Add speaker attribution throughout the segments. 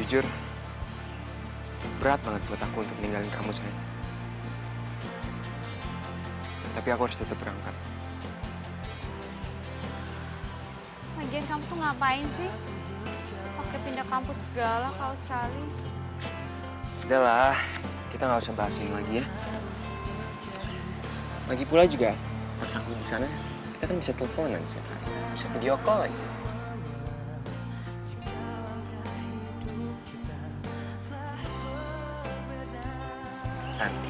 Speaker 1: Jujur, berat banget buat aku untuk ninggalin kamu, sayang. Tapi aku harus tetap berangkat.
Speaker 2: Lagian kamu tuh ngapain sih? Pakai pindah kampus segala ke Australia.
Speaker 1: Udah lah, kita nggak usah bahas ini lagi ya. Lagi pula juga, pas aku di sana, kita kan bisa teleponan sih, bisa video call lagi. Nanti,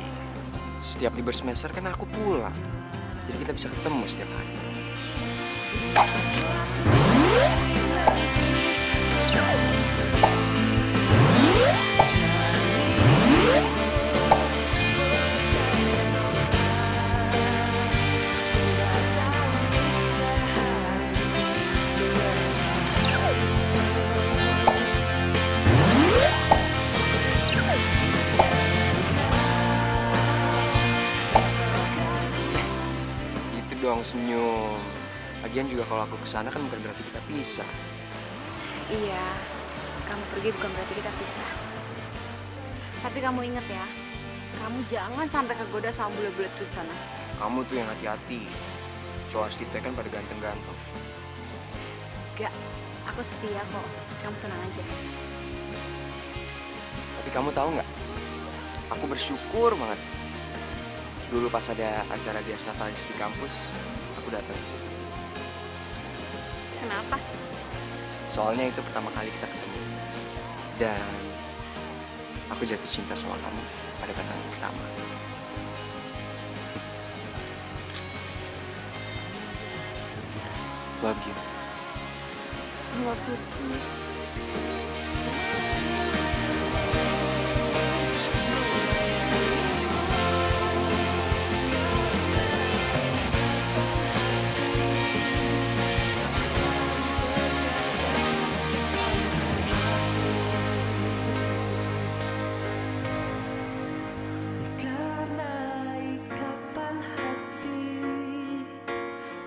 Speaker 1: setiap libur semester kan aku pulang, jadi kita bisa ketemu setiap hari. Gitu dong, senyum. Lagian juga kalau aku kesana kan bukan berarti kita pisah.
Speaker 2: Iya, kamu pergi bukan berarti kita pisah. Tapi kamu inget ya, kamu jangan sampai kegoda sama bule-bule tuh di sana.
Speaker 1: Kamu tuh yang hati-hati. Cowok Astita kan pada ganteng-ganteng.
Speaker 2: Gak, aku setia kok. Kamu tenang aja.
Speaker 1: Tapi kamu tahu nggak? Aku bersyukur banget. Dulu pas ada acara Dias Natalis di kampus, aku datang ke situ.
Speaker 2: Kenapa?
Speaker 1: Soalnya itu pertama kali kita ketemu. Dan aku jatuh cinta sama kamu pada pandangan pertama. Love you.
Speaker 2: I love you too.
Speaker 3: Karena ikatan hati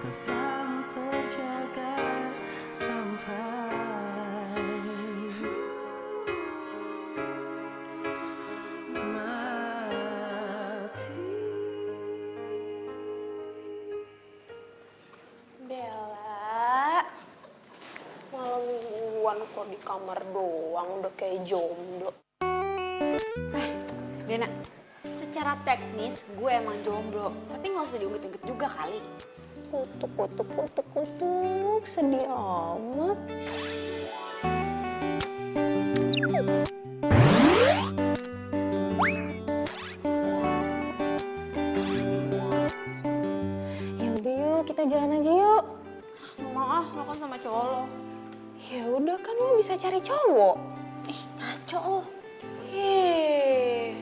Speaker 3: tak selalu terjaga sampai mati.
Speaker 4: Bella, malam mingguan kok di kamar doang udah kayak jomblo.
Speaker 2: Dena, secara teknis gue emang jomblo. Tapi nggak usah diungkit-ungkit juga kali.
Speaker 4: Kutuk, sedih amat. Yaudah yuk, kita jalan aja yuk.
Speaker 2: Nggak mau ah, lo kan sama cowok lo.
Speaker 4: Ya udah kan lo bisa cari cowok.
Speaker 2: Ih, ngaco lo.
Speaker 4: Hei.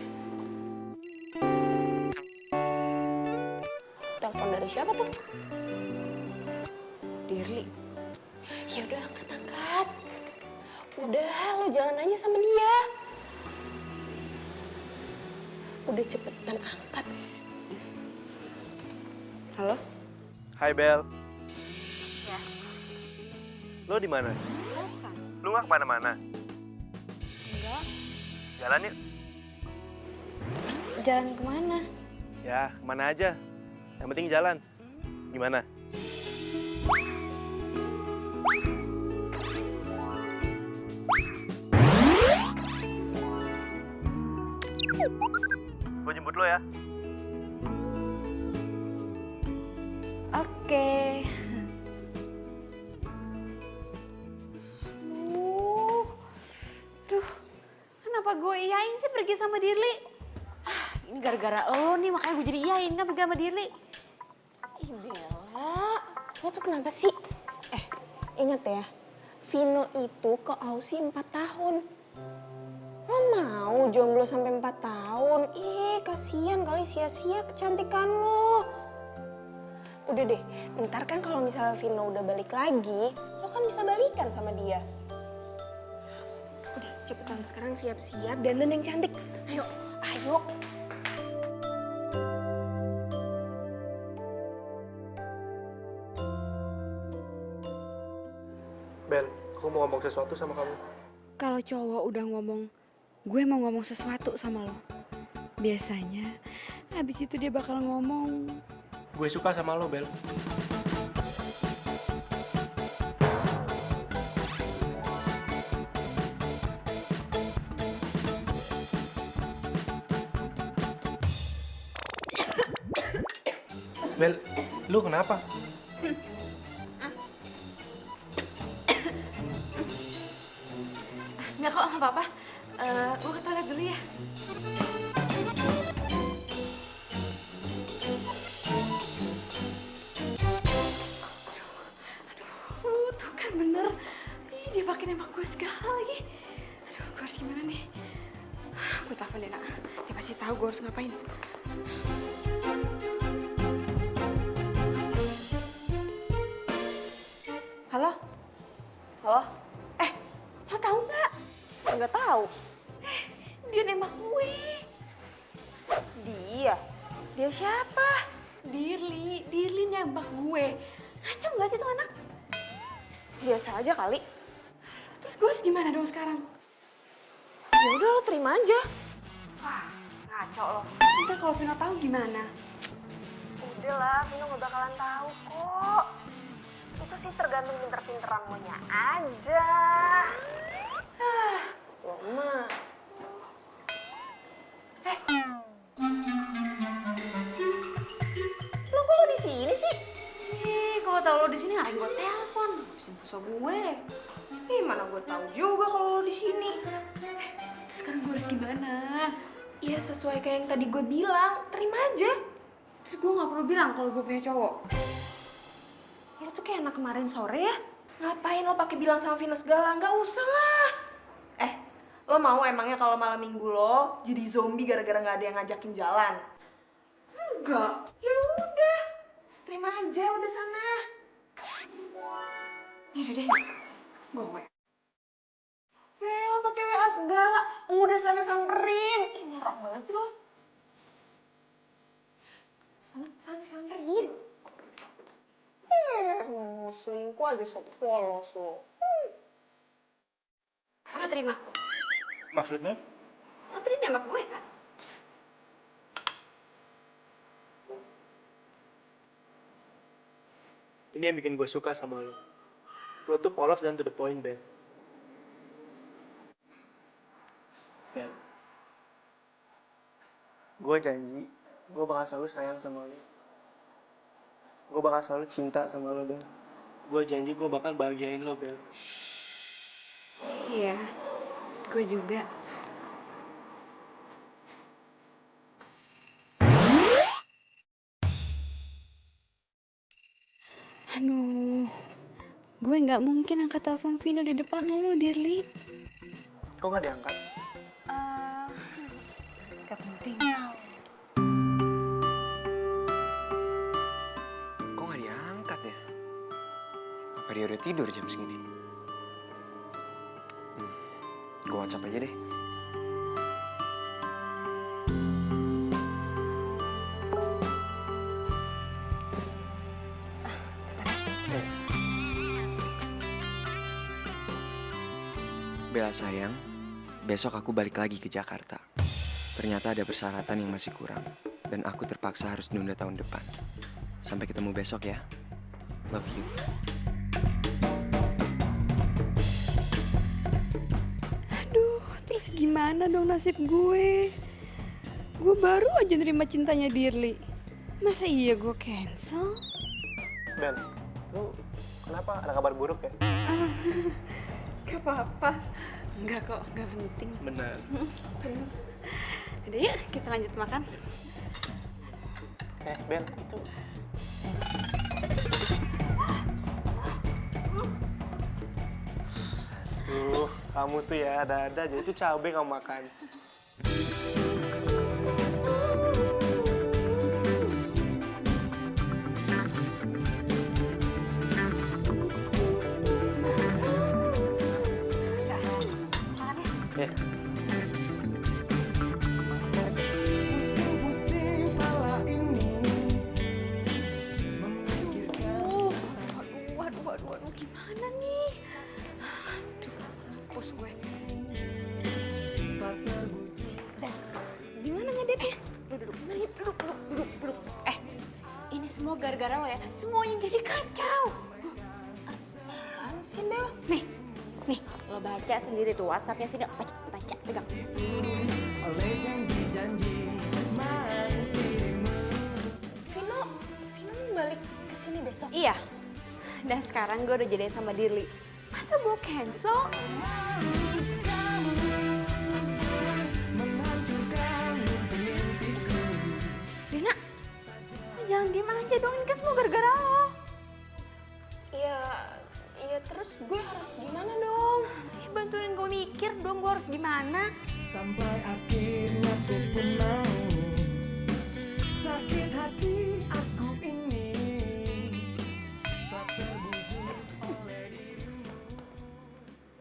Speaker 4: Telepon dari siapa tuh?
Speaker 2: Dirli.
Speaker 4: Ya udah angkat. Udah, lo jalan aja sama dia. Udah cepetan angkat.
Speaker 2: Halo?
Speaker 5: Hai Bel,
Speaker 2: Ya,
Speaker 5: lo di mana?
Speaker 2: kosan.
Speaker 5: Lo nggak kemana-mana?
Speaker 2: Enggak.
Speaker 5: Jalan yuk.
Speaker 2: Jalan kemana?
Speaker 5: Ya, kemana aja. Yang penting jalan. Gimana? Gue jemput lo ya.
Speaker 2: Oke. Duh, kenapa gue iyain sih pergi sama Dirli? Ini gara-gara lo nih, makanya gue jadi iyain kan pergi sama Dirli.
Speaker 4: Ih Bella, lo tuh kenapa sih? Ingat ya, Vino itu ke Aussie 4 tahun. Lo mau jomblo sampai 4 tahun? Ih, kasihan kali sia-sia kecantikan lo. Udah deh, ntar kan kalau misalnya Vino udah balik lagi, lo kan bisa balikan sama dia. Udah, cepetan sekarang siap-siap dandan yang cantik. Ayo.
Speaker 5: Bel, aku mau ngomong sesuatu sama kamu.
Speaker 2: kalau cowok udah ngomong, gue mau ngomong sesuatu sama lo. Biasanya, habis itu dia bakal ngomong.
Speaker 5: Gue suka sama lo, Bel. Bel, lu kenapa?
Speaker 2: Nggak kok, nggak apa-apa. Gue ke toilet dulu ya. Tuh kan bener. Ih, dia pakai nembak gue segala lagi. Aduh, gue harus gimana nih? Gue telepon deh, Nak. Dia pasti tahu gue harus ngapain. Halo?
Speaker 4: Halo?
Speaker 2: Lo tahu nggak?
Speaker 4: Nggak tahu.
Speaker 2: Dia nembak gue.
Speaker 4: Dia? Dia siapa?
Speaker 2: Dirli nembak gue. Kacau nggak sih tuh anak?
Speaker 4: Biasa aja kali.
Speaker 2: Terus gue harus gimana dong sekarang?
Speaker 4: Ya udah lo terima aja.
Speaker 2: Wah, ngaco lo. Ntar kalau Vino tahu gimana?
Speaker 4: Udah lah, Vino gak bakalan tahu kok. Itu sih tergantung pinter-pinteran lo nya aja. Lo mah. Lo kok lo di sini sih?
Speaker 2: Kalau tahu lo di sini ngapain gue telepon? Simpulso gue.
Speaker 4: Mana gue tahu juga kalau lo di sini.
Speaker 2: Sekarang gue harus gimana?
Speaker 4: Ya sesuai kayak yang tadi gue bilang, terima aja.
Speaker 2: Terus gue nggak perlu bilang kalau gue punya cowok.
Speaker 4: Lo tuh kayak anak kemarin sore ya. Ngapain lo pakai bilang sama Vino segala? Nggak usah lah. Lo mau emangnya kalau malam minggu lo jadi zombie gara-gara nggak ada yang ngajakin jalan? Enggak. Ya udah, terima aja udah sana.
Speaker 2: Yaudah deh, gue mau.
Speaker 4: Lo pakai WA segala, udah sana samperin. Ih, norak banget sih lo. Sana samperin. Selingkuh aja sok polos lo.
Speaker 2: Gue terima.
Speaker 5: Maksudnya?
Speaker 2: Lo tadi nembak gue kan?
Speaker 5: Ini yang bikin gue suka sama lo. Lo tuh polos dan to the point, Bel. Bel. Gue janji, gue bakal selalu sayang sama lo. Gue bakal selalu cinta sama lo, Bel. Gue janji gue bakal bahagiain lo, Bel.
Speaker 2: Iya, gue juga. Aduh, gue nggak mungkin angkat telepon Vino di depan lo, Dirli.
Speaker 5: Kok gak diangkat?
Speaker 2: Gak penting.
Speaker 1: Kok nggak diangkat ya? Apa dia udah tidur jam segini? Gue WhatsApp aja deh. Bella sayang, besok aku balik lagi ke Jakarta. Ternyata ada persyaratan yang masih kurang, dan aku terpaksa harus nunda tahun depan. Sampai ketemu besok ya. Love you.
Speaker 2: Aduh, terus gimana dong nasib gue? Gue baru aja nerima cintanya Dirli. Masa iya gue cancel?
Speaker 5: Bel, lu kenapa? Ada kabar buruk ya?
Speaker 2: Gak apa-apa. Enggak kok, gak penting.
Speaker 5: Benar.
Speaker 2: Udah yuk, kita lanjut makan.
Speaker 5: Bel, itu... kamu tuh ya ada-ada aja. Itu cabai kamu makan.
Speaker 3: Pusing-pusing kepala ini.
Speaker 2: Waduh, gimana nih? Aduh, pus gue. deh. Lu duduk, sini, duduk. Ini semua gara-gara lo ya, semuanya jadi kacau.
Speaker 4: Apaan sih, Bel?
Speaker 2: Nih, lo baca sendiri tuh WhatsApp-nya Vino. Baca, pegang.
Speaker 3: Oleh janji-janji manis dirimu.
Speaker 4: Vino mau balik ke sini besok?
Speaker 2: Iya, dan sekarang gue udah jadian sama Dirli. Masa gue cancel? Dina, lo jangan diem aja dong, ini kan semua gara-gara lo.
Speaker 4: Iya terus gue harus gimana dong?
Speaker 2: Ya bantuin gue mikir dong, gue harus gimana.
Speaker 3: Sampai akhirnya ku pun mau. Sakit hati aku ini tak terbujuk oleh dirimu.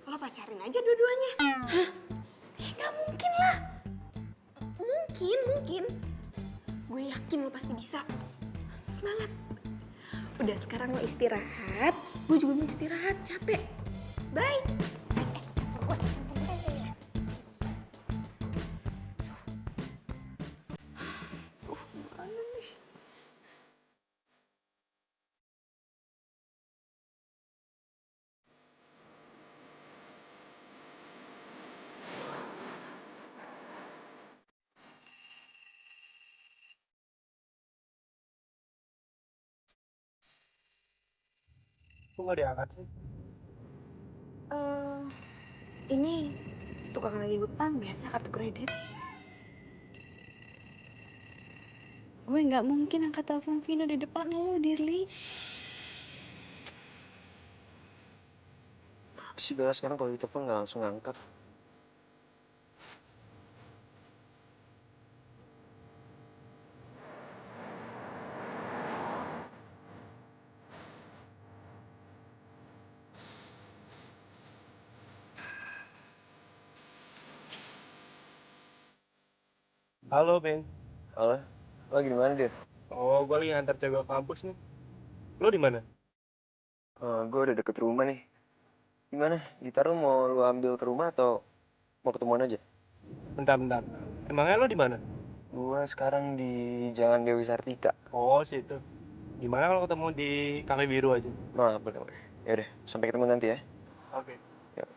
Speaker 4: Lo pacarin aja dua-duanya.
Speaker 2: Ya gak mungkin lah.
Speaker 4: Mungkin. Gue yakin lo pasti bisa. Semangat. Udah sekarang lo istirahat. Gue juga mau istirahat, capek. Bye.
Speaker 5: Kok nggak diangkat sih?
Speaker 2: Ini tukang lagi utang biasa kartu kredit. Gue nggak mungkin angkat telepon Vino di depan lo, Dirli.
Speaker 1: Si Bella sekarang kalau ditelepon nggak langsung ngangkat.
Speaker 5: Halo, Ben.
Speaker 1: Halo, lo lagi di mana dia?
Speaker 5: Oh, gue lagi ngantar cewek ke kampus nih. Lo di mana?
Speaker 1: Gue udah deket rumah nih. Gimana? Gitar lo mau lo ambil ke rumah atau mau ketemuan aja?
Speaker 5: Bentar. Emangnya lo di mana?
Speaker 1: Gue sekarang di Jalan Dewi Sartika.
Speaker 5: Oh, situ. Gimana kalau ketemu di Kafe Biru aja?
Speaker 1: Nah, boleh. Ya udah, sampai ketemu nanti ya.
Speaker 5: Oke.
Speaker 1: Ya.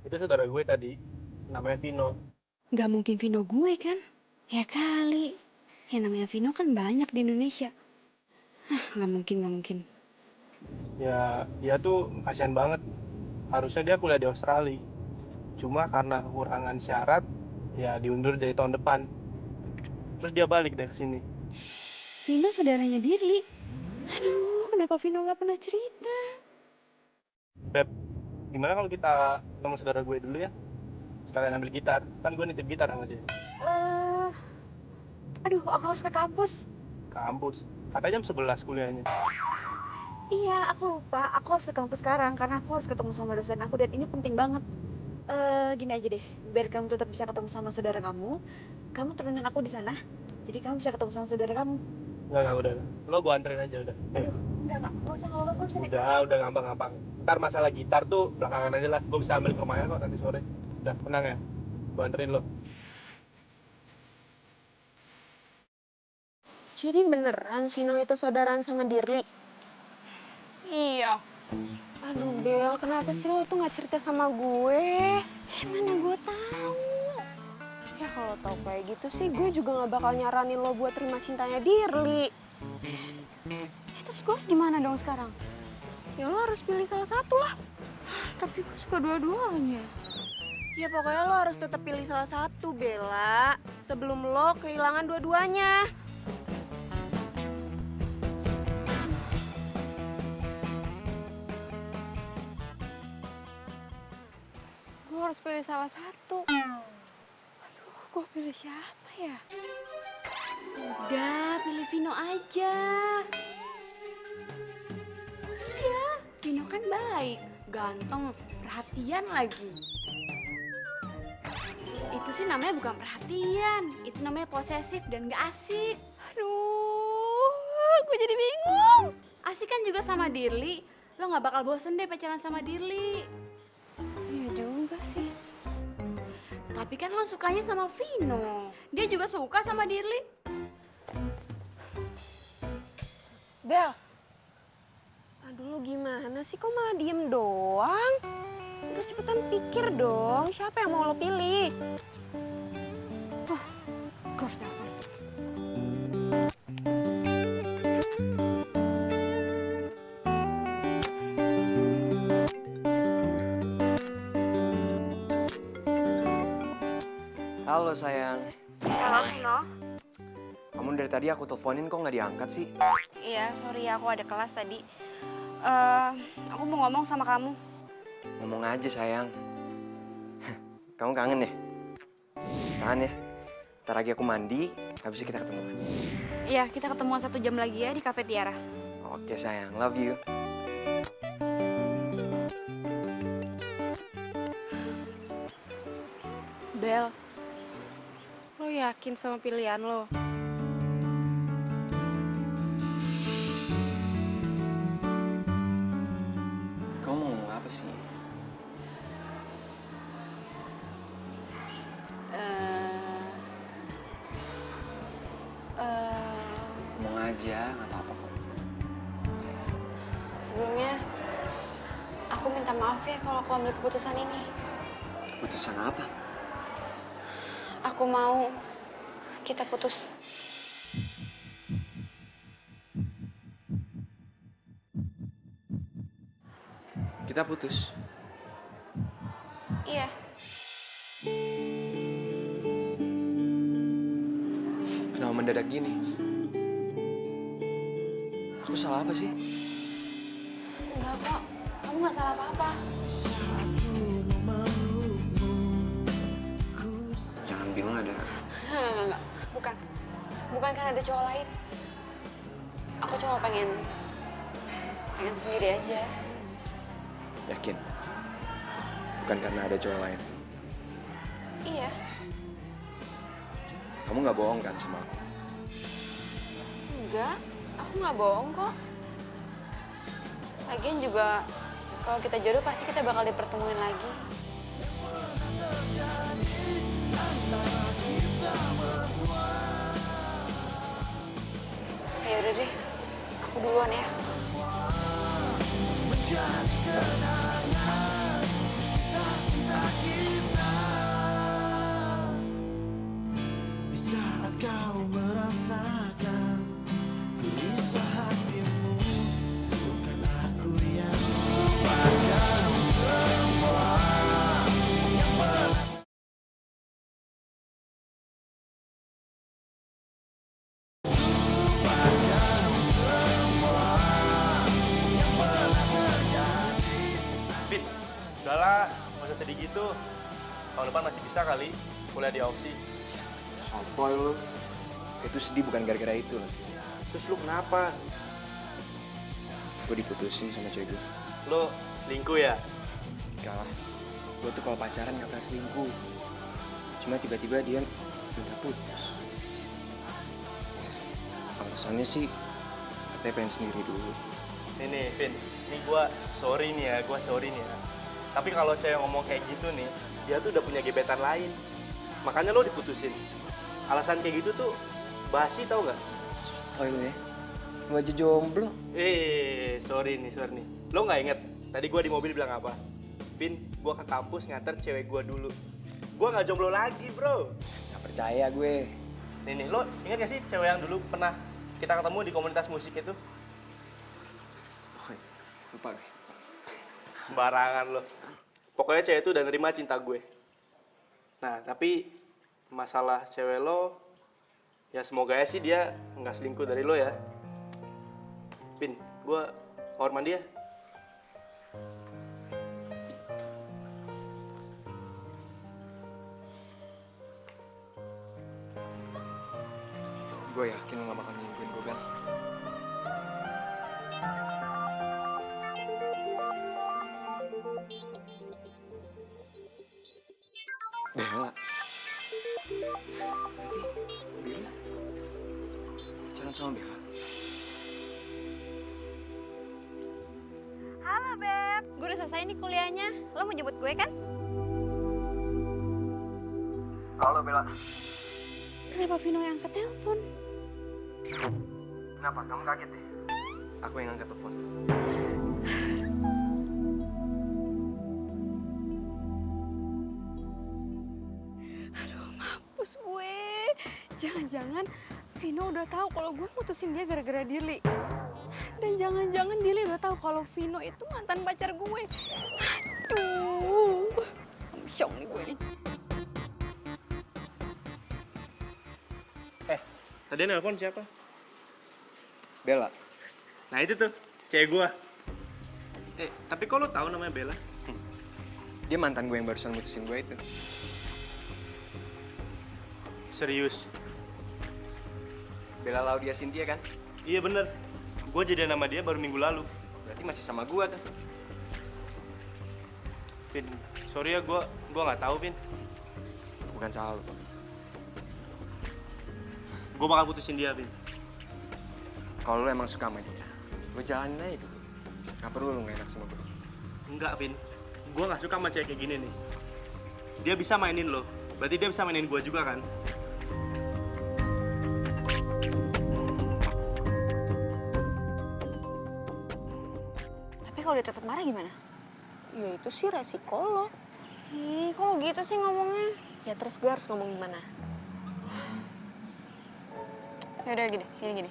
Speaker 5: Itu saudara gue tadi, namanya Vino.
Speaker 2: Gak mungkin Vino gue kan? Ya kali. Yang namanya Vino kan banyak di Indonesia. Gak mungkin.
Speaker 5: Ya, dia tuh kasihan banget. Harusnya dia kuliah di Australia. Cuma karena kekurangan syarat, ya diundur dari tahun depan. Terus dia balik deh ke sini.
Speaker 2: Vino saudaranya Dirli. Aduh, kenapa Vino gak pernah cerita?
Speaker 5: Beb, gimana kalau kita ketemu saudara gue dulu ya? Sekalian ambil gitar. Kan gue nitip gitar sama dia.
Speaker 2: Aduh, aku harus ke kampus.
Speaker 5: Kampus. Katanya jam 11 kuliahnya.
Speaker 2: Iya, aku lupa. Aku harus ke kampus sekarang karena aku harus ketemu sama dosen aku dan ini penting banget. Gini aja deh, biar kamu tetap bisa ketemu sama saudara kamu turunin aku di sana. Jadi kamu bisa ketemu sama saudara kamu.
Speaker 5: Enggak, udah. Lo gue anterin aja udah. Ayo.
Speaker 2: Enggak usah ngomong, gue bisa naik.
Speaker 5: Udah gampang. Ntar masalah gitar tuh belakangan aja lah. Gue bisa ambil ke rumahnya kok nanti sore. Udah, tenang ya. Gue anterin lo.
Speaker 4: Jadi beneran Vino itu saudaraan sama Dirli?
Speaker 2: Iya.
Speaker 4: Aduh Bel, kenapa sih lo tuh gak cerita sama gue?
Speaker 2: Mana gue tahu.
Speaker 4: Ya kalau tau kayak gitu sih gue juga gak bakal nyaranin lo buat terima cintanya Dirli.
Speaker 2: Terus gue harus gimana dong sekarang?
Speaker 4: Ya lo harus pilih salah satu lah.
Speaker 2: Tapi gue suka dua-duanya.
Speaker 4: Ya pokoknya lo harus tetap pilih salah satu, Bella. Sebelum lo kehilangan dua-duanya. Gue harus pilih salah satu. Aduh, gue pilih siapa ya?
Speaker 2: Udah, pilih Vino aja. Iya, Vino kan baik, ganteng, perhatian lagi. Itu sih namanya bukan perhatian, itu namanya posesif dan gak asik. Aduh, gue jadi bingung. Asik kan juga sama Dirli, lo gak bakal bosen deh pacaran sama Dirli.
Speaker 4: Iya juga sih.
Speaker 2: Tapi kan lo sukanya sama Vino. Dia juga suka sama Dirli.
Speaker 4: Bel, aduh lu gimana sih, kok malah diem doang? Udah cepetan pikir dong, siapa yang mau lo pilih?
Speaker 2: Gue harus telepon.
Speaker 1: Halo sayang.
Speaker 2: Halo Vino.
Speaker 1: Kamu dari tadi aku teleponin kok nggak diangkat sih?
Speaker 2: Iya, sorry aku ada kelas tadi. Aku mau ngomong sama kamu.
Speaker 1: Ngomong aja sayang. Kamu kangen ya? Tahan ya. Ntar lagi aku mandi, habis itu kita ketemu.
Speaker 2: Iya, kita ketemuan 1 jam lagi ya di Cafe Tiara.
Speaker 1: Oke sayang, love you.
Speaker 4: Bel, lo yakin sama pilihan lo?
Speaker 1: Kamu mau ngomong apa sih? Ngomong aja, nggak apa-apa kok.
Speaker 4: Sebelumnya, aku minta maaf ya kalau aku ambil keputusan ini.
Speaker 1: Keputusan apa?
Speaker 4: Aku mau kita putus.
Speaker 1: Kita putus.
Speaker 4: Iya.
Speaker 1: Kenapa mendadak gini? Aku salah apa sih?
Speaker 4: Enggak kok, kamu nggak salah apa-apa.
Speaker 1: Jangan bilang ada.
Speaker 4: Enggak. Bukan karena ada cowok lain. Aku cuma pengen sendiri aja.
Speaker 1: Yakin? Bukan karena ada cowok lain.
Speaker 4: Iya.
Speaker 1: Kamu nggak bohong kan sama aku?
Speaker 4: Enggak, aku nggak bohong kok. Lagian juga kalau kita jodoh pasti kita bakal dipertemuin lagi. Ya udah deh, aku duluan ya.
Speaker 3: Di saat kau merasakan gelisah hatimu, bukan aku yang melupakan semua yang pernah.
Speaker 5: Vin, udahlah, nggak usah sedih gitu. Tahun depan masih bisa kali kuliah di Aussie.
Speaker 1: Sotoy lu. Itu sedih bukan gara-gara itu loh.
Speaker 5: Terus lu kenapa?
Speaker 1: Gue diputusin sama cewek gue.
Speaker 5: Lu selingkuh ya?
Speaker 1: Enggak lah. Gue tuh kalau pacaran gak pernah selingkuh. Cuma tiba-tiba dia minta putus. Alasannya sih katanya pengen sendiri dulu.
Speaker 5: Nih, Vin. Ini gua sorry nih ya. Tapi kalau cewek ngomong kayak gitu nih, dia tuh udah punya gebetan lain. Makanya lo diputusin. Alasan kayak gitu tuh basi tau nggak?
Speaker 1: Sotoy lu ya. Lu aja jomblo.
Speaker 5: Sorry nih. Lo nggak inget tadi gua di mobil bilang apa? Vin, gua ke kampus nganter cewek gua dulu. Gua nggak jomblo lagi, bro.
Speaker 1: Gak percaya gue.
Speaker 5: Nih, lo inget gak sih cewek yang dulu pernah kita ketemu di komunitas musik itu?
Speaker 1: Oh, lupa gue.
Speaker 5: Sembarangan lo. Pokoknya cewek itu udah nerima cinta gue. Nah, tapi masalah cewek lo, ya semoga ya sih dia nggak selingkuh dari lo ya. Vin, gue kamar mandi ya.
Speaker 1: Gue yakin lo gak bakal nyingguin gue, Bel. Bella. Berarti Bella pacaran sama Bella.
Speaker 2: Halo Beb, gue udah selesai nih kuliahnya. Lo mau jemput gue kan?
Speaker 1: Halo Bella.
Speaker 4: Kenapa Vino yang angkat telepon?
Speaker 1: Kenapa? Kamu kaget deh? Aku yang angkat telepon.
Speaker 4: Mampus gue. Jangan-jangan Vino udah tahu kalau gue mutusin dia gara-gara Dirli. Dan jangan-jangan Dirli udah tahu kalau Vino itu mantan pacar gue. Aduh. Syong nih gue nih.
Speaker 5: Tadi nelpon siapa?
Speaker 1: Bella.
Speaker 5: Nah itu tuh, cewek gua. Tapi kok lo tahu namanya Bella?
Speaker 1: Dia mantan gue yang barusan mutusin gue itu.
Speaker 5: Serius?
Speaker 1: Bella Laudia Cynthia kan?
Speaker 5: Iya bener. Gue jadian sama dia baru minggu lalu.
Speaker 1: Berarti masih sama gue tuh.
Speaker 5: Vin, sorry ya gua nggak tahu Vin.
Speaker 1: Bukan salah lo.
Speaker 5: Gue bakal putusin dia Vin.
Speaker 1: Kalau lo emang suka sama dia, lo jalanin aja itu. Gak perlu lo gak enak sama gue.
Speaker 5: Enggak Vin, gue nggak suka sama cewek kayak gini nih. Dia bisa mainin lo, berarti dia bisa mainin gue juga kan?
Speaker 4: Tapi kalau dia tetap marah gimana?
Speaker 6: Ya itu sih resiko lo.
Speaker 4: Ih, kok lo gitu sih ngomongnya?
Speaker 6: Ya terus gue harus ngomong gimana?
Speaker 4: Yaudah gini.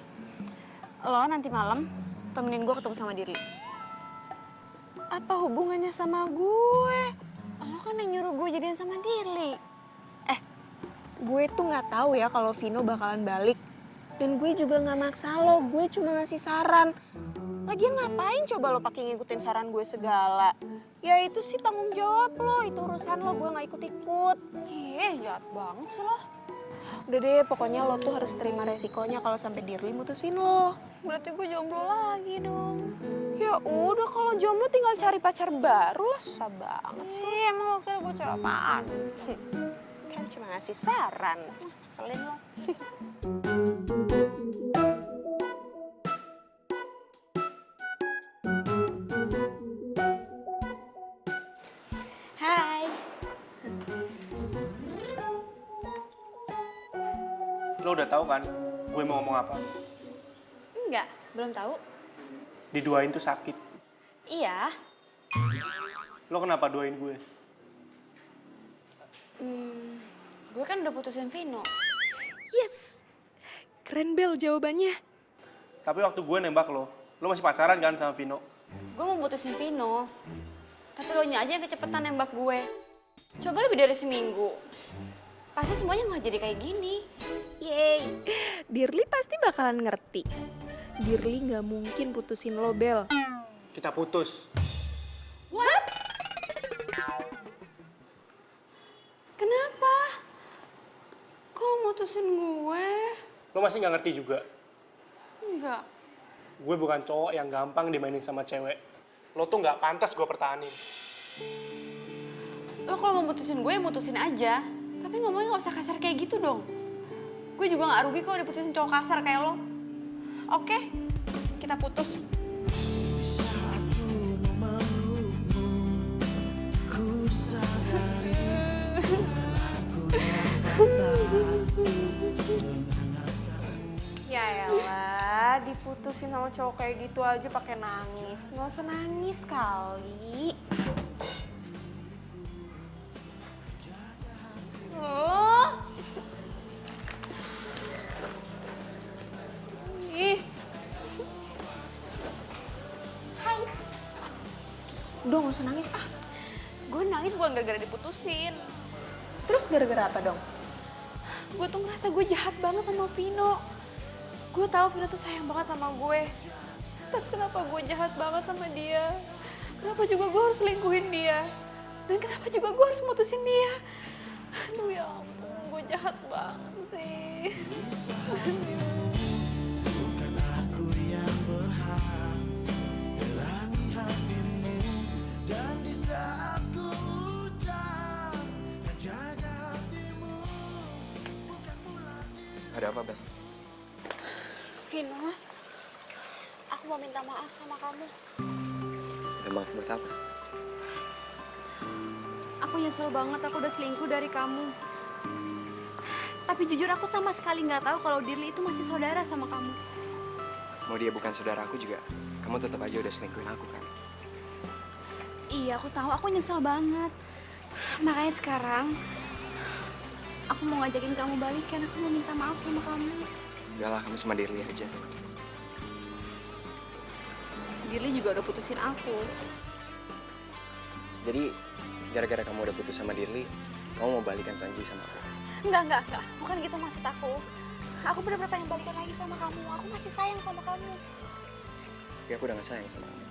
Speaker 4: Lo nanti malam temenin gue ketemu sama Dirli.
Speaker 6: Apa hubungannya sama gue?
Speaker 4: Lo kan yang nyuruh gue jadian sama Dirli.
Speaker 6: Gue tuh nggak tahu ya kalau Vino bakalan balik. Dan gue juga nggak maksa lo, gue cuma ngasih saran. Lagian ngapain coba lo pakai ngikutin saran gue segala? Ya itu sih tanggung jawab lo, itu urusan lo, gue nggak ikut-ikut.
Speaker 4: Ih, jahat banget sih lo.
Speaker 6: Udah deh, pokoknya lo tuh harus terima resikonya kalau sampai Dirli mutusin lo.
Speaker 4: Berarti gue jomblo lagi dong.
Speaker 6: Ya udah, kalau jomblo tinggal cari pacar baru lah, susah banget sih.
Speaker 4: Ih, emang lo kira gue cewek apaan?
Speaker 6: Kan cuma ngasih saran.
Speaker 4: Selin lo. Hai.
Speaker 5: Lo udah tahu kan gue mau ngomong apa?
Speaker 4: Enggak, belum tahu.
Speaker 5: Diduain tuh sakit.
Speaker 4: Iya.
Speaker 5: Lo kenapa duain gue?
Speaker 4: Gue kan udah putusin Vino.
Speaker 6: Yes, keren Bel jawabannya.
Speaker 5: Tapi waktu gue nembak lo masih pacaran kan sama Vino?
Speaker 4: Gue mau putusin Vino. Tapi lo nya aja yang kecepetan nembak gue. Coba lebih dari seminggu. Pasti semuanya nggak jadi kayak gini.
Speaker 6: Yeay, Dirli pasti bakalan ngerti. Dirli nggak mungkin putusin lo, Bel.
Speaker 5: Kita putus.
Speaker 4: What? Kenapa? Kok lo mutusin gue?
Speaker 5: Lo masih nggak ngerti juga.
Speaker 4: Enggak.
Speaker 5: Gue bukan cowok yang gampang dimainin sama cewek. Lo tuh nggak pantas gue pertahanin.
Speaker 4: Lo kalau mau mutusin gue, mutusin aja. Tapi ngomongnya nggak usah kasar kayak gitu dong. Gue juga nggak rugi kok diputusin cowok kasar kayak lo. Oke, kita putus.
Speaker 3: Di saat ku memelukmu, ku sadari aku
Speaker 6: Ya elah, diputusin sama cowok kayak gitu aja pakai nangis. Nggak usah nangis kali.
Speaker 4: Lo? Ih. Hai.
Speaker 6: Udah nggak usah nangis ah.
Speaker 4: Gue nangis bukan gara-gara diputusin.
Speaker 6: Terus gara-gara apa dong?
Speaker 4: Gue tuh ngerasa gue jahat banget sama Vino. Gue tahu Vino tuh sayang banget sama gue. Tapi kenapa gue jahat banget sama dia? Kenapa juga gue harus selingkuhin dia? Dan kenapa juga gue harus mutusin dia? Aduh ya ampun, gue jahat banget sih.
Speaker 3: bukan aku yang berhak hilangi hatimu. Dan di saat ku ucap jaga hatimu, bukan pula
Speaker 1: Ada apa, Bel?
Speaker 6: Vino, aku mau minta maaf sama kamu.
Speaker 1: Minta maaf buat apa?
Speaker 4: Aku nyesel banget aku udah selingkuh dari kamu.
Speaker 2: Tapi jujur aku sama sekali nggak tahu kalau Dirli itu masih saudara sama kamu.
Speaker 1: Mau dia bukan saudara aku juga, kamu tetap aja udah selingkuhin aku kan?
Speaker 2: Iya, aku tahu. Aku nyesel banget. Makanya sekarang aku mau ngajakin kamu balikan. Aku mau minta maaf sama kamu.
Speaker 1: Udah lah, kamu sama Dirli aja.
Speaker 2: Dirli juga udah putusin aku.
Speaker 1: Jadi, gara-gara kamu udah putus sama Dirli, kamu mau balikan Sanji sama aku?
Speaker 2: Enggak. Bukan gitu maksud aku. Aku bener-bener pengen balikan lagi sama kamu. Aku masih sayang sama kamu.
Speaker 1: Tapi aku udah gak sayang sama kamu.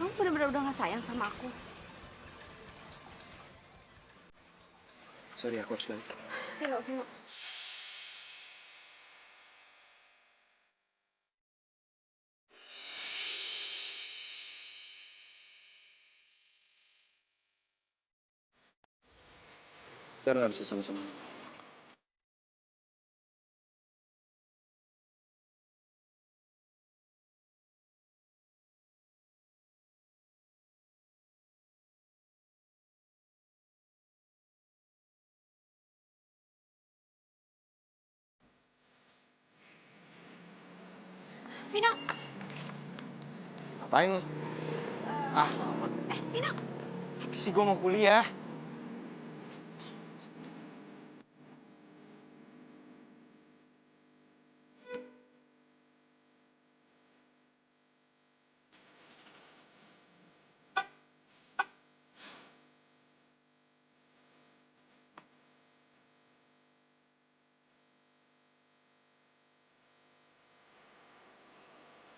Speaker 2: Kamu bener-bener udah gak sayang sama aku.
Speaker 1: Sorry, aku harus balik.
Speaker 2: Vino.
Speaker 1: Kita nggak bisa sama-sama.
Speaker 2: Vino.
Speaker 1: Ngapain lo?
Speaker 2: Vino.
Speaker 1: Apa sih, gue mau kuliah.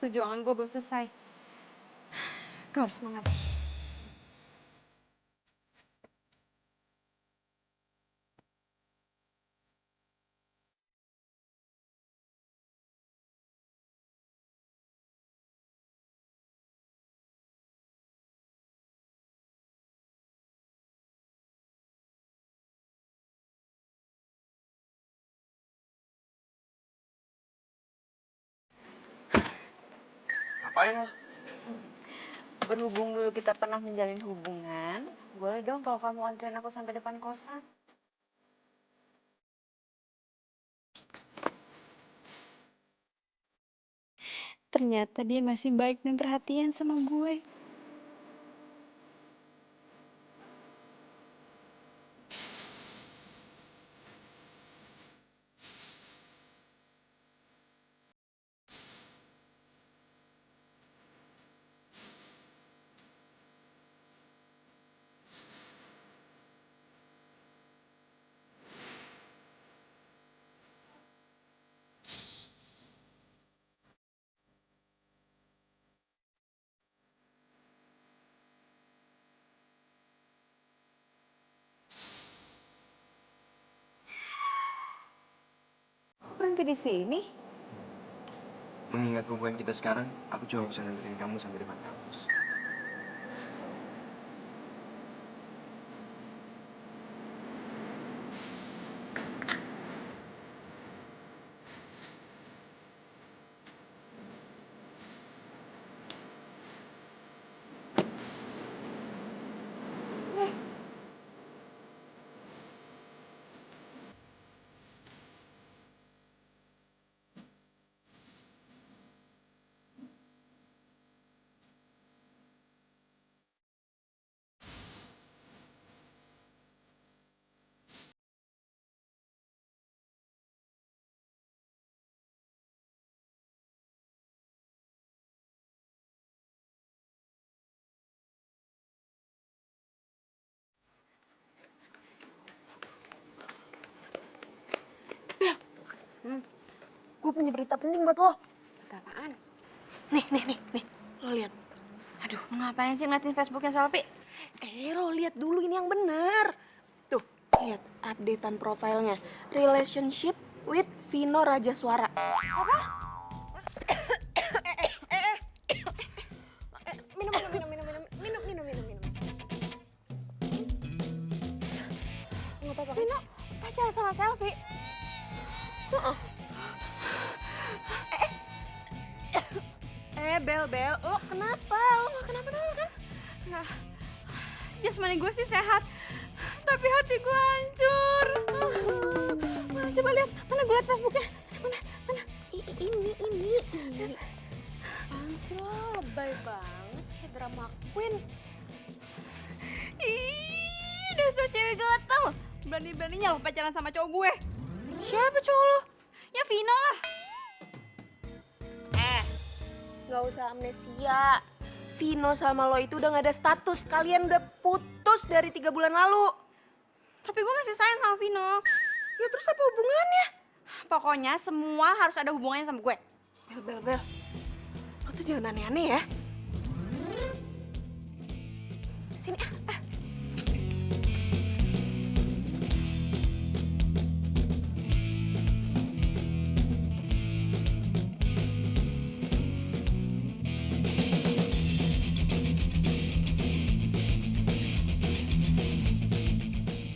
Speaker 2: Perjuangan gue belum selesai. Kau harus semangat.
Speaker 1: Ngapain lo?
Speaker 2: Berhubung dulu kita pernah menjalin hubungan, boleh dong kalau kamu anterin aku sampai depan kosan. Ternyata dia masih baik dan perhatian sama gue. Kok berhenti di sini?
Speaker 1: Mengingat hubungan kita sekarang, aku cuma bisa nganterin kamu sampai depan kampus.
Speaker 6: Gue punya berita penting buat lo.
Speaker 2: Berita apaan?
Speaker 6: Nih. Lo lihat.
Speaker 2: Aduh, ngapain sih ngeliatin Facebooknya Selfie?
Speaker 6: Lo lihat dulu ini yang bener. Tuh, lihat updatean profilnya. Relationship with Vino Rajaswara. Apa? Minum. Nggak apa-apa.
Speaker 2: Vino pacaran sama Selfie?
Speaker 6: Bel, lo kenapa? Lo gak kenapa-napa kan?
Speaker 2: Nggak. Jasmani gue sih sehat, tapi
Speaker 6: hati gue hancur. Mana coba lihat, mana gue lihat Facebooknya. Mana? Ini. Apaan sih lo, lebay banget kayak drama queen. Ih, dasar cewek gatel. Berani-beraninya lo pacaran sama cowok gue. Siapa cowok lo? Ya Vino lah. Gak usah amnesia. Vino sama lo itu udah gak ada status. Kalian udah putus dari 3 bulan lalu. Tapi gue masih sayang sama Vino. Ya terus apa hubungannya? Pokoknya semua harus ada hubungannya sama gue. Bel. Lo tuh jangan aneh-aneh ya. Sini ah.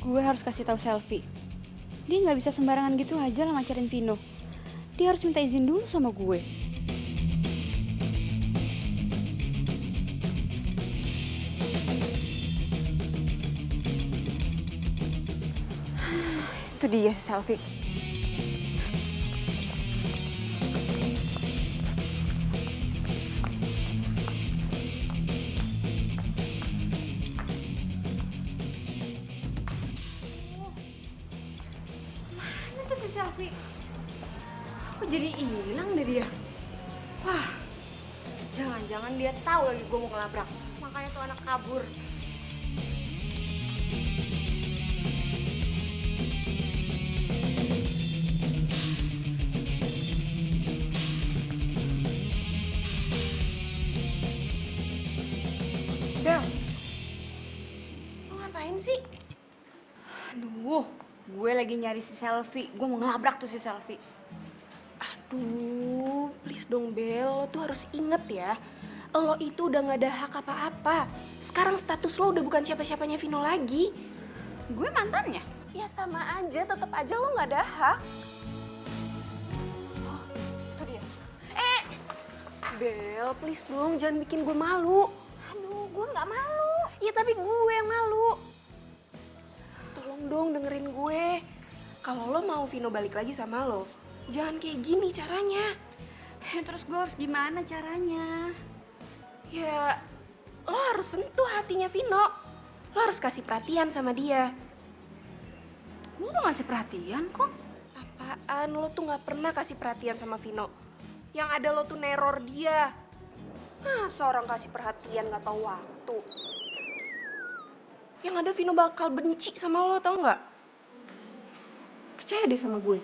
Speaker 6: Gue harus kasih tahu Selfie. Dia nggak bisa sembarangan gitu aja lah ngacarin Vino. Dia harus minta izin dulu sama gue. Itu dia si Selfie. Mana tuh si Selfie? Kok jadi hilang deh dia? Wah, jangan-jangan dia tahu lagi gue mau ngelabrak. Makanya tuh anak kabur. Bel, lo ngapain sih? Aduh, gue lagi nyari si Selfie. Gue mau ngelabrak tuh si Selfie. Aduh, please dong Bel, lo tuh harus inget ya. Lo itu udah gak ada hak apa-apa. Sekarang status lo udah bukan siapa-siapanya Vino lagi. Gue mantannya? Ya sama aja, tetap aja lo gak ada hak. Oh, itu dia. Bel, please dong, jangan bikin gue malu. Aduh, gue gak malu. Ya tapi gue yang malu. Tolong dong dengerin gue. Kalau lo mau Vino balik lagi sama lo, jangan kayak gini caranya. Terus gue harus gimana caranya? Ya, lo harus sentuh hatinya Vino. Lo harus kasih perhatian sama dia. Gue udah ngasih perhatian kok. Apaan? Lo tuh gak pernah kasih perhatian sama Vino. Yang ada lo tuh neror dia. Seorang kasih perhatian gak tahu waktu. Yang ada Vino bakal benci sama lo, tau gak? Percaya deh sama gue.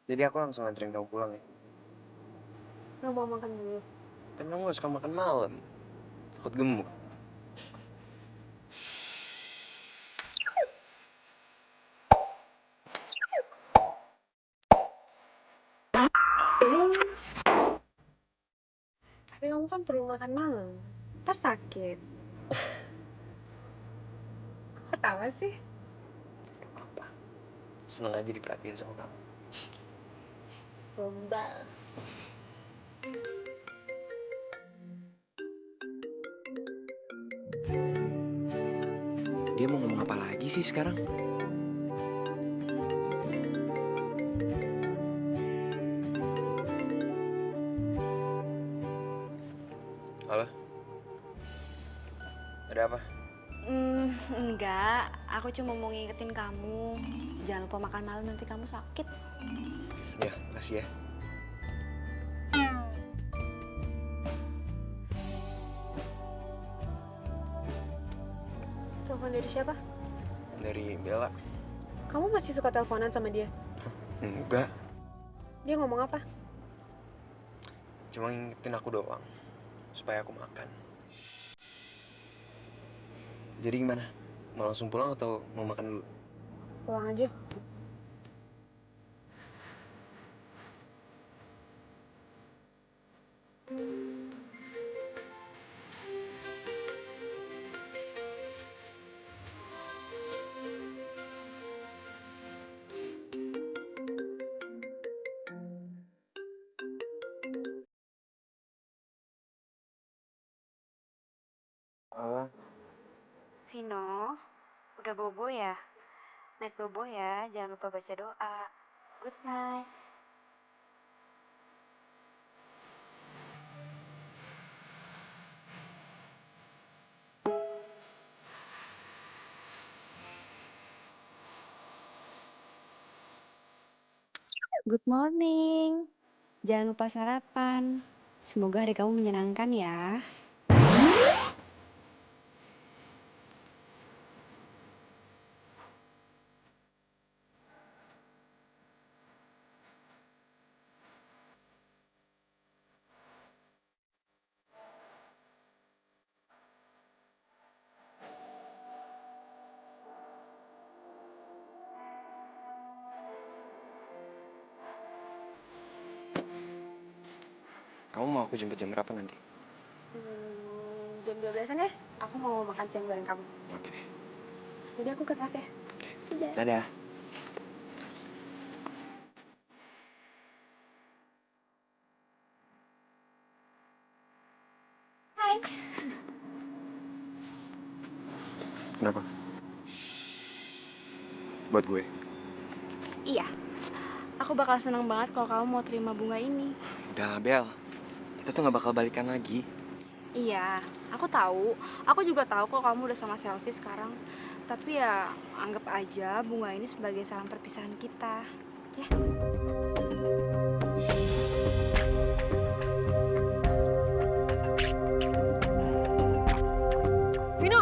Speaker 1: Jadi aku langsung anterin kamu pulang ya.
Speaker 2: Nggak mau makan dulu.
Speaker 1: Tapi kamu gak suka makan malam. Takut gemuk.
Speaker 2: Tapi kamu kan perlu makan malam. Ntar sakit. Kok ketawa sih?
Speaker 1: Gak apa-apa. Seneng aja diperhatiin sama kamu.
Speaker 2: Gombal.
Speaker 1: Dia mau ngomong apa lagi sih sekarang? Halo? Ada apa?
Speaker 6: Enggak, aku cuma mau ngingetin kamu. Jangan lupa makan malam, nanti kamu sakit.
Speaker 1: Ya, makasih ya.
Speaker 2: Telepon dari siapa?
Speaker 1: Dari Bella.
Speaker 2: Kamu masih suka teleponan sama dia?
Speaker 1: Enggak,
Speaker 2: Dia ngomong apa?
Speaker 1: cuma ngingetin aku doang. Supaya aku makan. Jadi gimana? Mau langsung pulang atau mau makan dulu?
Speaker 2: Pulang aja. Vino, udah bobo ya? Night bobo ya, jangan lupa baca doa. Good night. Good morning. Jangan lupa sarapan. Semoga hari kamu menyenangkan ya.
Speaker 1: Kamu mau aku jemput jam berapa nanti?
Speaker 2: Jam 12-an ya? Aku mau makan siang bareng kamu.
Speaker 1: Oke deh.
Speaker 2: Jadi aku ke kelas ya. Dadah.
Speaker 1: Dadah.
Speaker 2: Hai.
Speaker 1: Kenapa? Buat gue.
Speaker 2: Iya. Aku bakal seneng banget kalau kamu mau terima bunga ini.
Speaker 1: Udah, Bel. Kita tuh gak bakal balikan lagi.
Speaker 2: Iya, aku tahu. Aku juga tahu kok kamu udah sama Selfie sekarang. Tapi ya anggap aja bunga ini sebagai salam perpisahan kita. Ya.
Speaker 6: Vino!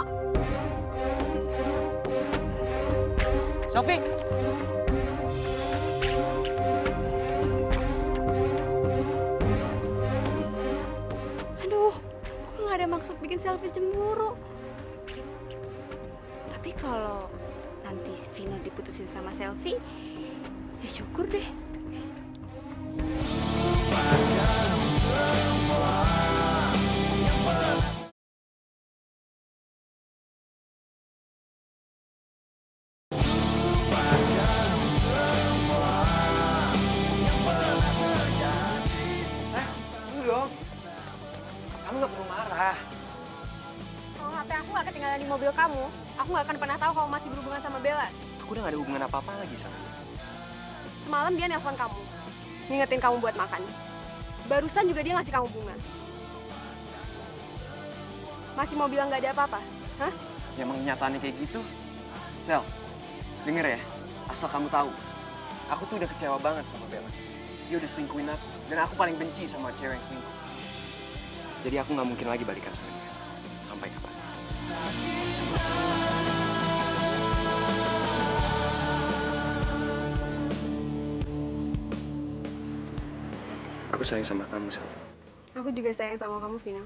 Speaker 1: Sofi!
Speaker 2: Aduh, gue gak ada maksud bikin Selfie cemburu. Tapi kalau nanti Vino diputusin sama Selfie, ya syukur deh.
Speaker 1: Sayang, tunggu dong. Kamu gak perlu marah.
Speaker 6: Kalau HP aku gak ketinggalan di mobil kamu, aku gak akan pernah tahu kamu masih berhubungan sama Bella.
Speaker 1: Aku udah gak ada hubungan apa-apa lagi sama dia.
Speaker 6: Semalam dia nelpon kamu, ngingetin kamu buat makan. Barusan juga dia ngasih kamu bunga. Masih mau bilang gak ada apa-apa? Hah?
Speaker 1: Ya emang kenyataannya kayak gitu. Sel, denger ya. Asal kamu tahu, aku tuh udah kecewa banget sama Bella. Dia udah selingkuhin aku, dan aku paling benci sama cewek yang selingkuh. Jadi aku nggak mungkin lagi balikan sama dia. Sampai kapan? Aku sayang sama kamu, Sel.
Speaker 6: Aku juga sayang sama kamu, Vino.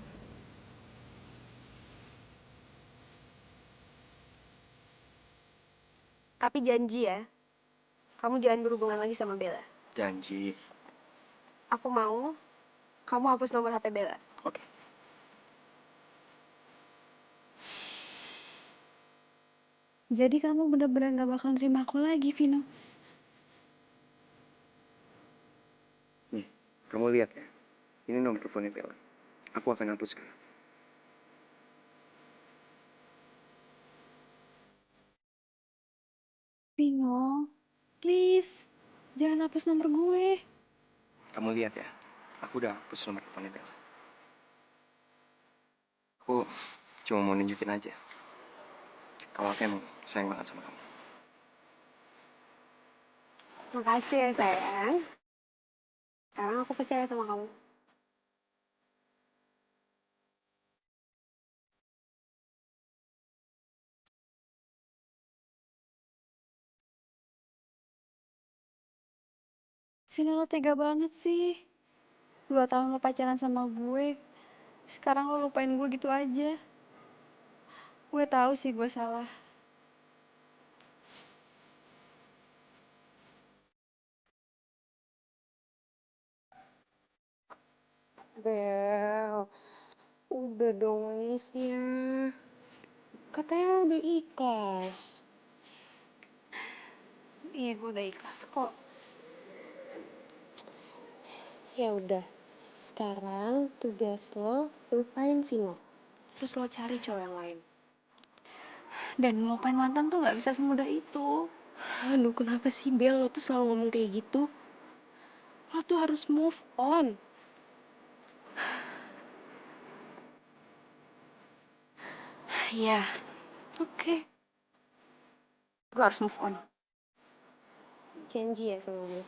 Speaker 6: Tapi janji ya, kamu jangan berhubungan lagi sama Bella.
Speaker 1: Janji.
Speaker 6: Aku mau kamu hapus nomor HP Bella.
Speaker 1: Oke.
Speaker 2: Jadi kamu bener-bener gak bakal terima aku lagi, Vino.
Speaker 1: Nih, kamu lihat ya. Ini nomor teleponnya Bella. Aku akan hapus sekarang.
Speaker 2: Vino, please, jangan hapus nomor gue.
Speaker 1: Kamu lihat ya. Aku udah hapus nomor teleponnya Bella. Aku cuma mau nunjukin aja. Kalau aku emang sayang banget sama kamu.
Speaker 6: Makasih ya, sayang. Sekarang aku percaya sama kamu.
Speaker 2: Vino, lo tega banget sih. 2 tahun lo pacaran sama gue. Sekarang lo lupain gue gitu aja. Gue tahu sih gue salah.
Speaker 6: Bel, udah dong nangisnya. Katanya udah ikhlas.
Speaker 2: Iya, gue udah ikhlas kok.
Speaker 6: Ya udah, sekarang tugas lo lupain Vino. Terus lo cari cowok yang lain.
Speaker 2: Dan ngelupain mantan tuh nggak bisa semudah itu.
Speaker 6: Aduh, kenapa sih Bel? Lo tuh selalu ngomong kayak gitu. Lo tuh harus move on.
Speaker 2: Iya, oke. Gue harus move on.
Speaker 6: Janji ya sama gue.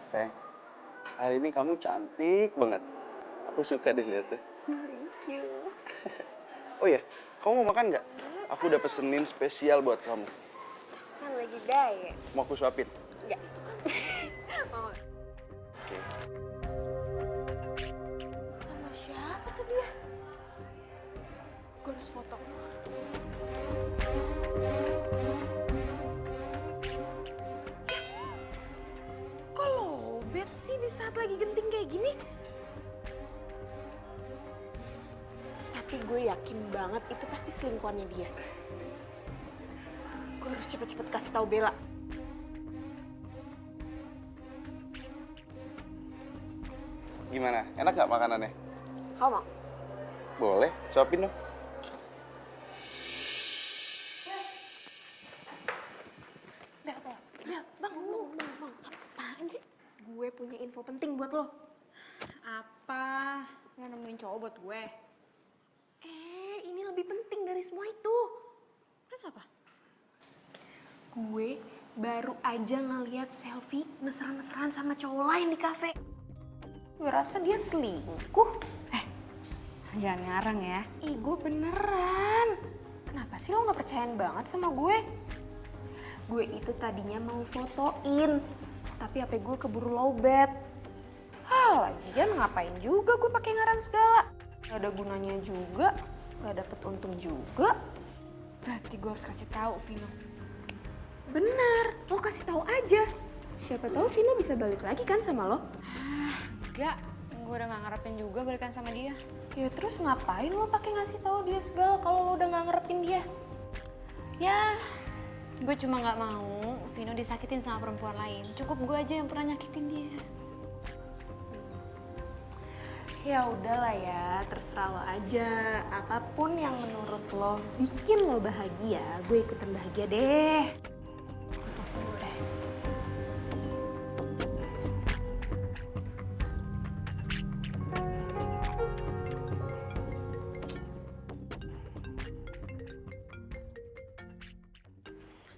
Speaker 7: Sayang, hari ini kamu cantik banget. Aku suka deh liatnya.
Speaker 6: Thank you.
Speaker 7: Oh iya, kamu mau makan nggak? Aku udah pesenin spesial buat kamu.
Speaker 6: Kan lagi diet.
Speaker 7: Mau aku suapin?
Speaker 6: Enggak, itu kan mau.
Speaker 7: Oke.
Speaker 6: Sama siapa tuh dia? Gue harus foto. Kok lowbat sih di saat lagi genting kayak gini? Tapi gue yakin banget itu pasti selingkuhannya dia. Gue harus cepet-cepet kasih tahu Bella.
Speaker 7: Gimana? Enak nggak makanannya?
Speaker 6: Kau mau?
Speaker 7: Boleh, suapin dong.
Speaker 6: Bel, bangun. Apaan sih? Gue punya info penting buat lo.
Speaker 2: Apa? Lo nemuin cowok buat gue?
Speaker 6: Ini lebih penting dari semua itu.
Speaker 2: Terus apa?
Speaker 6: Gue baru aja ngeliat selfie mesra-mesraan sama cowok lain di kafe. Gue rasa dia selingkuh.
Speaker 2: Jangan ngarang ya.
Speaker 6: Ih, gue beneran. Kenapa sih lo gak percayaan banget sama gue? Gue itu tadinya mau fotoin, tapi HP gue keburu lowbat. Lagian ngapain juga gue pakai ngarang segala? Gak ada gunanya juga, gak dapet untung juga.
Speaker 2: Berarti gue harus kasih tahu Vino.
Speaker 6: Bener, lo kasih tahu aja. Siapa tahu Vino bisa balik lagi kan sama lo?
Speaker 2: Enggak, gue udah gak ngarepin juga balikan sama dia.
Speaker 6: Ya terus ngapain lo pakai ngasih tahu dia segala kalau lo udah nggak ngarepin dia?
Speaker 2: Ya, gue cuma gak mau Vino disakitin sama perempuan lain. Cukup gue aja yang pernah nyakitin dia.
Speaker 6: Ya udahlah ya, terserah lo aja. Apapun yang menurut lo bikin lo bahagia, gue ikutan bahagia deh.
Speaker 2: Gue telepon dulu deh.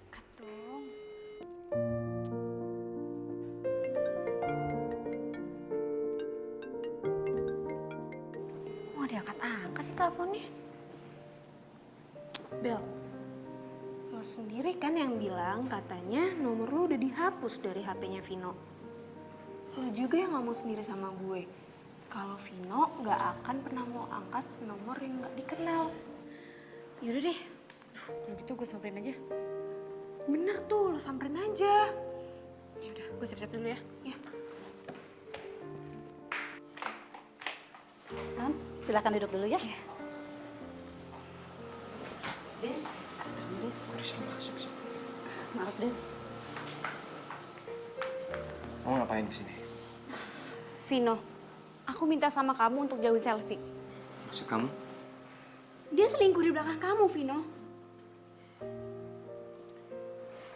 Speaker 2: Angkat dong. Mau diangkat-angkat sih teleponnya.
Speaker 6: Bel, lo sendiri kan yang bilang katanya nomor lo udah dihapus dari HP-nya Vino. Lo juga yang ngomong sendiri sama gue. Kalau Vino nggak akan pernah mau angkat nomor yang nggak dikenal.
Speaker 2: Yaudah deh. Kalau gitu gue samperin aja.
Speaker 6: Bener tuh, lo samperin aja.
Speaker 2: Ya udah, gue siap-siap dulu ya.
Speaker 6: Ya.
Speaker 8: Han, silakan duduk dulu ya.
Speaker 1: Kok disuruh masuk sih?
Speaker 8: Maaf, Den.
Speaker 1: Kamu ngapain di sini?
Speaker 2: Vino, aku minta sama kamu untuk jauhin selfie.
Speaker 1: Maksud kamu?
Speaker 2: Dia selingkuh di belakang kamu, Vino.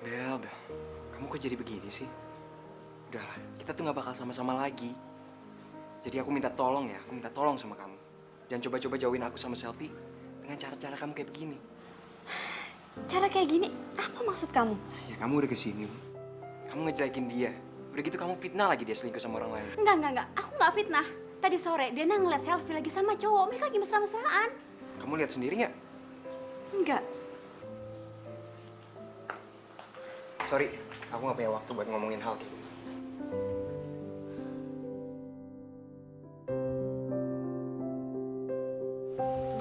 Speaker 1: Bel, kamu kok jadi begini sih? Udahlah, kita tuh gak bakal sama-sama lagi. Jadi aku minta tolong ya, aku minta tolong sama kamu. Jangan coba-coba jauhin aku sama selfie dengan cara-cara kamu kayak begini.
Speaker 2: Cara kayak gini, apa maksud kamu?
Speaker 1: Ya kamu udah kesini, kamu ngejelekin dia. Udah gitu kamu fitnah lagi dia selingkuh sama orang lain.
Speaker 2: Enggak. Aku nggak fitnah. Tadi sore dia ngeliat selfie lagi sama cowok. Mereka lagi mesra-mesraan.
Speaker 1: Kamu lihat sendiri nggak?
Speaker 2: Enggak.
Speaker 1: Sorry, aku nggak punya waktu buat ngomongin hal kayak gini.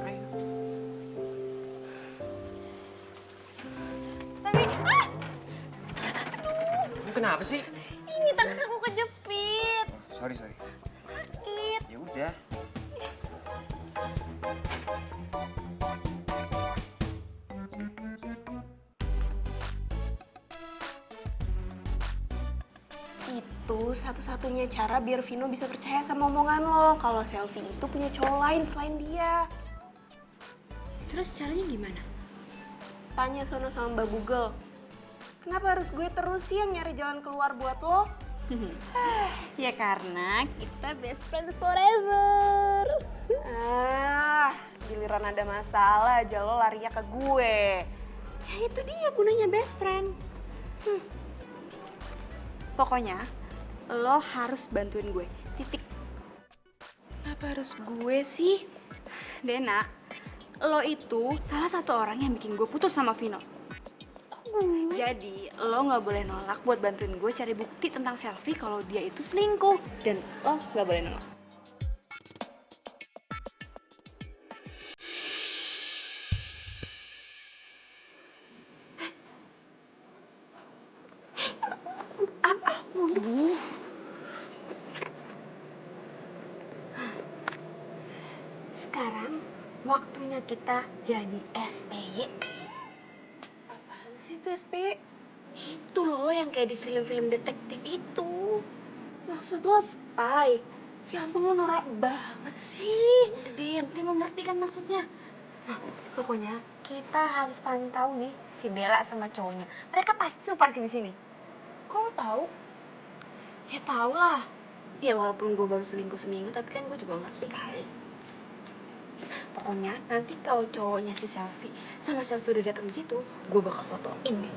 Speaker 1: Ayo.
Speaker 2: Tapi,
Speaker 1: Kamu kenapa sih?
Speaker 2: ini tangan aku kejepit.
Speaker 1: Sorry.
Speaker 2: Sakit.
Speaker 1: Ya udah.
Speaker 6: Itu Itu satu-satunya cara biar Vino bisa percaya sama omongan lo kalau Selfie itu punya cowok lain selain dia.
Speaker 2: Terus caranya gimana?
Speaker 6: Tanya sono sama Mbak Google. Kenapa harus gue terus sih yang nyari jalan keluar buat lo?
Speaker 2: Ya karena kita best friend forever.
Speaker 6: Giliran ada masalah aja lo larinya ke gue.
Speaker 2: Ya itu dia gunanya best friend. Pokoknya lo harus bantuin gue. Titik.
Speaker 6: Kenapa harus gue sih?
Speaker 2: Dena, lo itu salah satu orang yang bikin gue putus sama Vino. Jadi lo nggak boleh nolak buat bantuin gue cari bukti tentang Selfie kalau dia itu selingkuh. Dan lo nggak boleh nolak. Sekarang waktunya kita jadi SPY.
Speaker 6: Apaan sih itu SPY?
Speaker 2: Itu loh yang kayak di film-film detektif itu.
Speaker 6: Maksud lo spy?
Speaker 2: Ya ampun lo norak banget sih. Udah deh, yang penting lo ngerti kan maksudnya. Nah, pokoknya kita harus pantau nih si Bella sama cowoknya. Mereka pasti tuh parkir di sini.
Speaker 6: Kok lo tahu?
Speaker 2: Ya tau lah. Ya walaupun gue baru selingkuh seminggu, tapi kan gue juga ngerti kali. Pokoknya nanti kalau cowoknya si Selfie sama Selfie udah datang di situ, gue bakal fotoin nih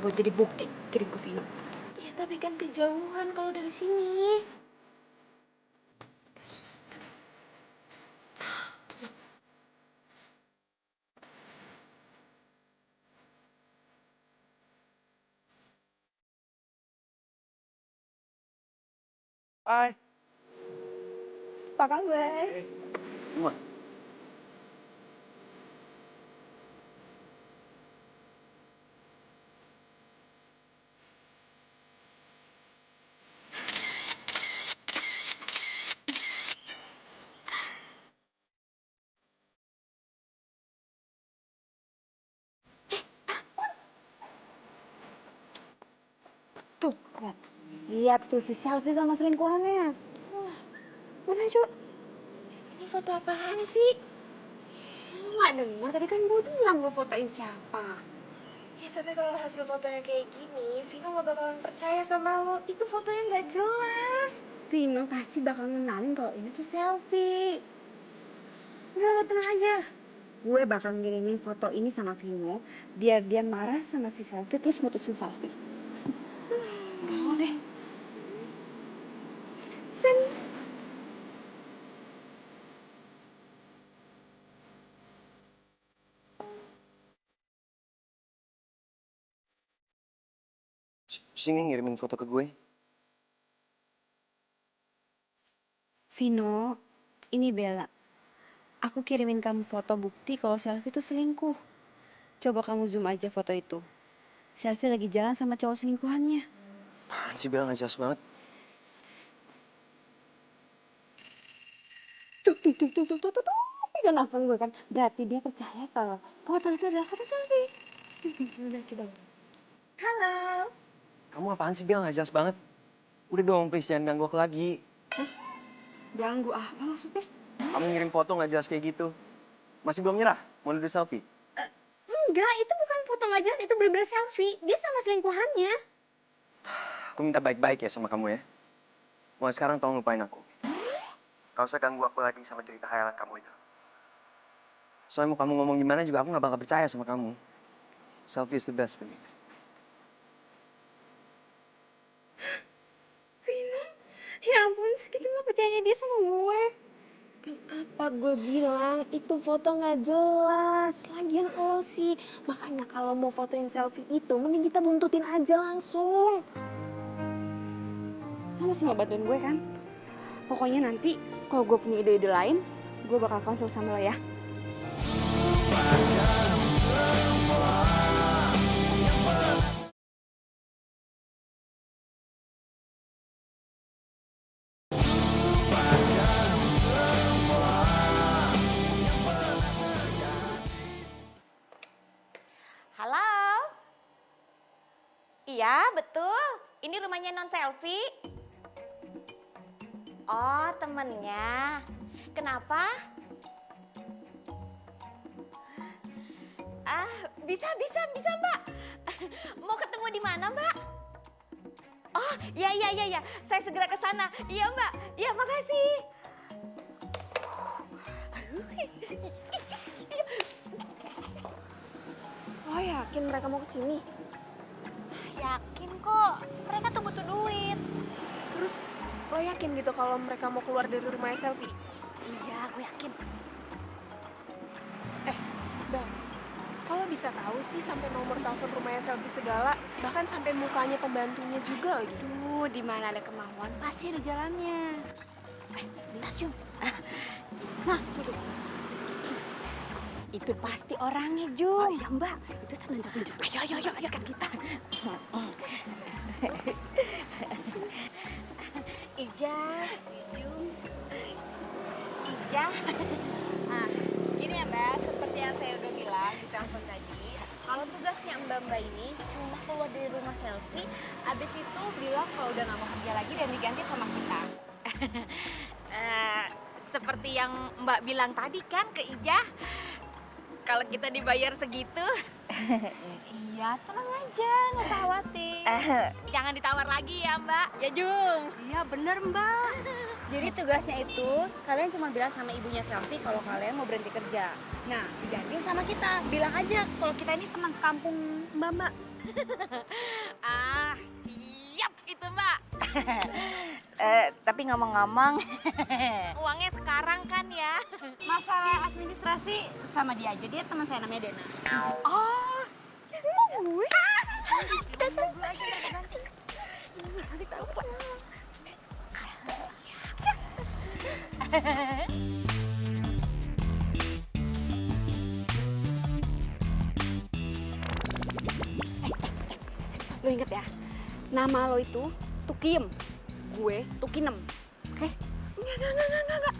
Speaker 2: buat jadi bukti kirim ke Vino.
Speaker 6: Ya tapi kan kejauhan kalau dari sini.
Speaker 5: Hai.
Speaker 2: Apa kabar?
Speaker 7: Wah,
Speaker 2: Tuh, lihat tuh si Selfie sama selingkuhannya.
Speaker 6: Mana coba? Ini foto apaan sih?
Speaker 2: Lu gak denger, tadi kan gue bilang gue fotoin siapa.
Speaker 6: Ya tapi kalau hasil fotonya kayak gini, Vino gak bakalan percaya sama lo. Itu fotonya gak jelas.
Speaker 2: Vino pasti bakal ngenalin kalau ini tuh Selfie. Udah lo tenang aja. Gue bakal ngirimin foto ini sama Vino biar dia marah sama si Selfie terus mutusin Selfie.
Speaker 6: Seru deh.
Speaker 2: Sen.
Speaker 1: Sini ngirimin foto ke gue.
Speaker 2: Vino, ini Bella. Aku kirimin kamu foto bukti kalau Selfie itu selingkuh. Coba kamu zoom aja foto itu. Selfie lagi jalan sama cowok selingkuhannya.
Speaker 1: Apaan sih Bel, nggak jelas banget.
Speaker 2: Tuh. Pegang nelfon gue kan. Berarti dia percaya kalau foto itu adalah foto Selfie. Udah, coba. Halo.
Speaker 1: Kamu apaan sih Bel, nggak jelas banget. Udah dong, please jangan ganggu aku lagi.
Speaker 2: Ganggu apa maksudnya?
Speaker 1: Kamu ngirim foto nggak jelas kayak gitu. Masih belum nyerah? Mau nuduh Selfie?
Speaker 2: Enggak, itu bukan foto nggak jelas, itu bener-bener Selfie. Dia sama selingkuhannya.
Speaker 1: Aku minta baik-baik ya sama kamu ya. Mulai sekarang tolong lupain aku. Gak usah ganggu aku lagi sama cerita khayalan kamu itu. Soalnya mau kamu ngomong gimana juga aku gak bakal percaya sama kamu. Selfie is the best for me.
Speaker 2: Vino, ya ampun, segitu nggak percayanya dia sama gue.
Speaker 6: Kan apa gue bilang, itu foto gak jelas. Lagian lo sih. Makanya kalau mau fotoin selfie itu, mending kita buntutin aja langsung.
Speaker 2: Lo masih mau bantuin gue kan? Pokoknya nanti kalau gue punya ide-ide lain, gue bakal konsul sama lo ya.
Speaker 4: Halo? Iya, betul. Ini rumahnya Non Selfie. Oh, temennya. Kenapa? Bisa Mbak. Mau ketemu di mana Mbak? Oh, ya. Saya segera ke sana. Iya Mbak. Iya, makasih.
Speaker 6: Lo yakin mereka mau kesini?
Speaker 4: Yakin kok. Mereka tuh butuh duit.
Speaker 6: Terus lo yakin gitu kalau mereka mau keluar dari rumahnya Selfie?
Speaker 4: Iya, gue yakin.
Speaker 6: Bang, kalau bisa tahu sih sampai nomor telepon rumahnya Selfie segala, bahkan sampai mukanya pembantunya juga lagi.
Speaker 4: Di mana ada kemauan pasti ada jalannya. Bentar Jum. Nah, tuh. Itu pasti orangnya Jum. Oh iya Mbak, itu senang Jum. Ayo, ajak kita. Ija, Jum, Ija.
Speaker 9: Nah, gini ya Mbak, seperti yang saya udah bilang di telepon tadi, kalau tugasnya Mbak ini cuma keluar dari rumah Selfie, abis itu bilang kalau udah nggak mau kerja lagi dan diganti sama kita.
Speaker 4: Seperti yang Mbak bilang tadi kan ke Ija, kalau kita dibayar segitu,
Speaker 9: Iya, tenang aja, nggak usah khawatir.
Speaker 4: jangan ditawar lagi ya Mbak. Ya Jum.
Speaker 9: Iya bener Mbak. Jadi tugasnya itu, kalian cuma bilang sama ibunya Selfie kalau kalian mau berhenti kerja. Nah, digantiin sama kita. Bilang aja kalau kita ini teman sekampung Mbak.
Speaker 4: Siap itu Mbak. Tapi ngomong-ngomong, uangnya sekarang kan ya?
Speaker 9: Masalah administrasi sama dia aja, dia teman saya namanya Dena.
Speaker 4: Oh, gue?
Speaker 9: Lo inget ya, nama lo itu Tukiem, gue Tukinem, oke? Enggak.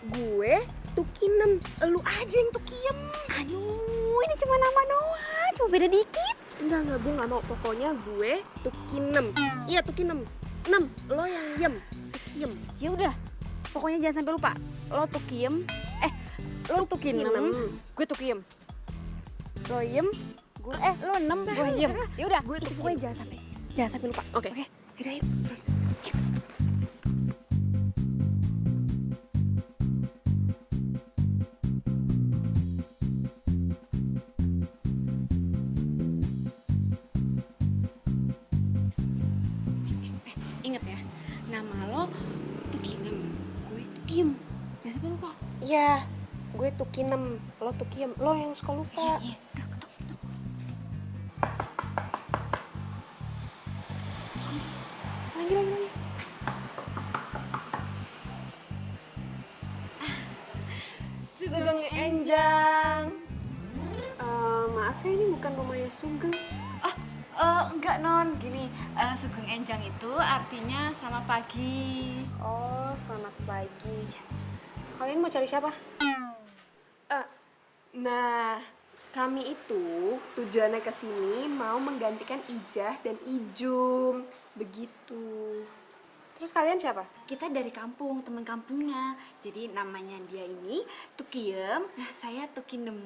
Speaker 9: Gue Tukinem, lu aja yang Tukiem.
Speaker 6: Aduh, ini cuma nama doang, cuma beda dikit. Enggak, gue nggak mau. Pokoknya gue Tukinem. Iya, Tukinem. 6, lo yang yem. Tukiem.
Speaker 9: Ya udah, pokoknya jangan sampai lupa. Lo Tukiem, lo Tukinem, gue Tukiem. Lo yem, lo 6, gue yem. Ya udah,
Speaker 6: Gue
Speaker 9: itu
Speaker 6: Tukiem.
Speaker 9: pokoknya jangan sampai lupa.
Speaker 6: Oke.
Speaker 9: Yaudah, yuk. Ingat ya, nama lo Tukinem, gue Tukiem. Jangan sampai lupa.
Speaker 6: Iya, gue Tukinem. Lo Tukiem. Lo yang suka lupa.
Speaker 9: Iya, udah ketok.
Speaker 6: Lagi. Sugeng Enjang. Maaf ya, ini bukan rumahnya Sugeng.
Speaker 9: Enggak non, gini, Sugeng Enjang itu artinya selamat pagi.
Speaker 6: Oh, selamat pagi. Kalian mau cari siapa? Nah, kami itu tujuannya ke sini mau menggantikan Ijah dan Ijum. Begitu. Terus kalian siapa?
Speaker 9: Kita dari kampung, teman kampungnya. Jadi namanya dia ini Tukiem, nah saya Tukinem.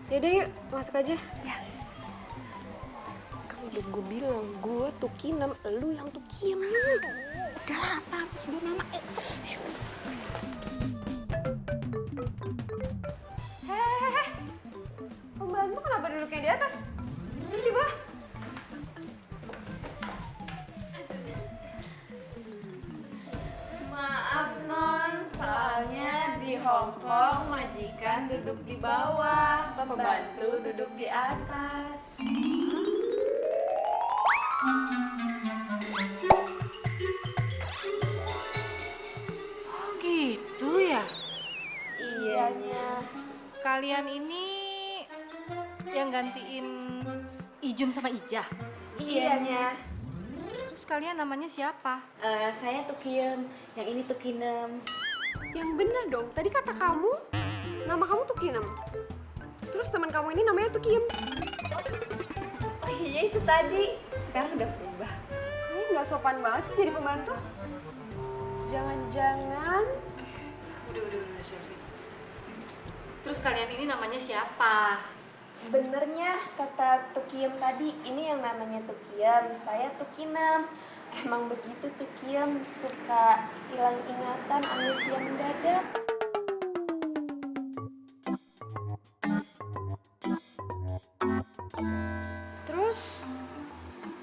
Speaker 6: Yaudah yuk, masuk aja. Ya. Kan udah gue bilang, gue Tukinem, lu yang Tukiem.
Speaker 9: Udah lah, apa sebut nama?
Speaker 6: Pembantu kenapa duduknya di atas? Duduk di bawah.
Speaker 9: Maaf non, soalnya di Hong Kong majikan duduk di bawah, pembantu duduk di atas.
Speaker 10: Oh gitu ya?
Speaker 9: Iyanya.
Speaker 10: Kalian ini yang gantiin Ijum sama Ijah?
Speaker 9: Iyanya.
Speaker 10: Terus kalian namanya siapa?
Speaker 9: Saya Tukiem, yang ini Tukinem.
Speaker 6: Yang bener dong, tadi kata kamu, nama kamu Tukinem. Terus teman kamu ini namanya Tukiem.
Speaker 9: Oh iya itu tadi, sekarang udah berubah.
Speaker 6: Kalian nggak sopan banget sih jadi pembantu. Jangan-jangan
Speaker 10: Udah, Selvi. Terus kalian ini namanya siapa?
Speaker 4: Benernya kata Tukiem tadi, ini yang namanya Tukiem, saya Tukinem. Emang begitu Tukiem, suka hilang ingatan, amnesia mendadak.
Speaker 6: terus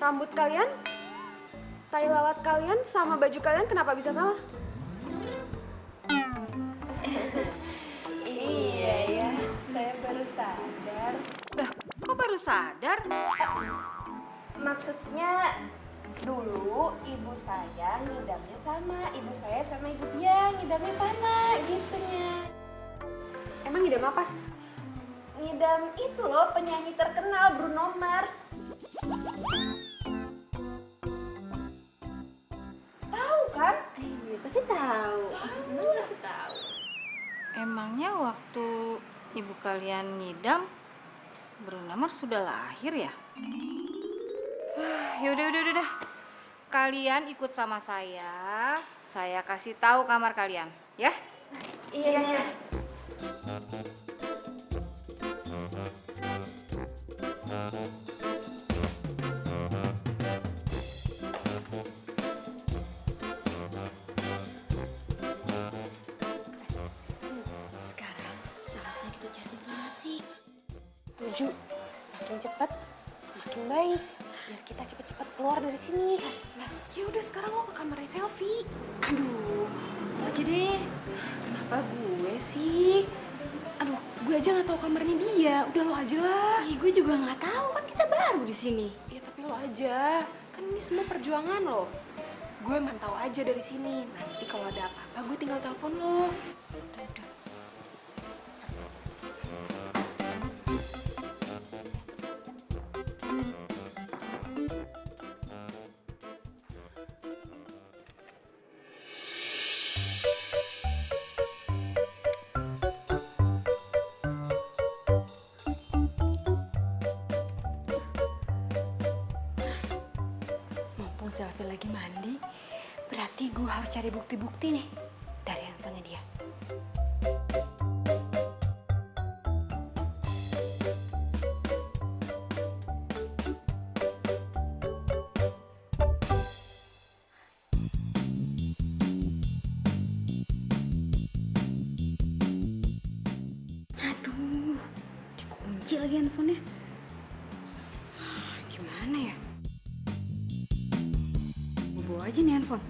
Speaker 6: rambut kalian, tai lalat kalian sama baju kalian kenapa bisa sama?
Speaker 4: Iya ya, saya baru sadar.
Speaker 10: Lah, kok baru sadar?
Speaker 4: Maksudnya dulu ibu saya ngidamnya sama, ibu saya sama ibu dia ngidamnya sama gitunya.
Speaker 6: Emang ngidam apa?
Speaker 4: Ngidam itu loh penyanyi terkenal Bruno Mars. Tahu kan? Iya pasti tahu. Pasti tahu.
Speaker 10: Emangnya waktu ibu kalian ngidam, Bruno Mars sudah lahir ya? Yaudah. Kalian ikut sama saya kasih tahu kamar kalian, ya?
Speaker 4: Iya.
Speaker 6: Sekarang saatnya kita cari informasi.
Speaker 4: Tujuh. Makin cepat, makin baik. Biar kita cepet-cepet keluar dari sini.
Speaker 6: Ya udah sekarang lo ke kamarnya Selfie. Aduh, lo aja deh. Kenapa gue sih? Aduh, gue aja nggak tahu kamarnya dia. Udah lo aja lah.
Speaker 9: Ih, gue juga nggak tahu kan kita baru di sini.
Speaker 6: Ya tapi lo aja. Kan ini semua perjuangan lo. Gue mantau aja dari sini. Nanti kalau ada apa-apa gue tinggal telepon lo.
Speaker 9: Mumpung Selfie lagi mandi, berarti gue harus cari bukti-bukti nih dari handphonenya dia. Aduh, dikunci lagi handphonenya. Gimana ya? Gue bawa aja nih handphone.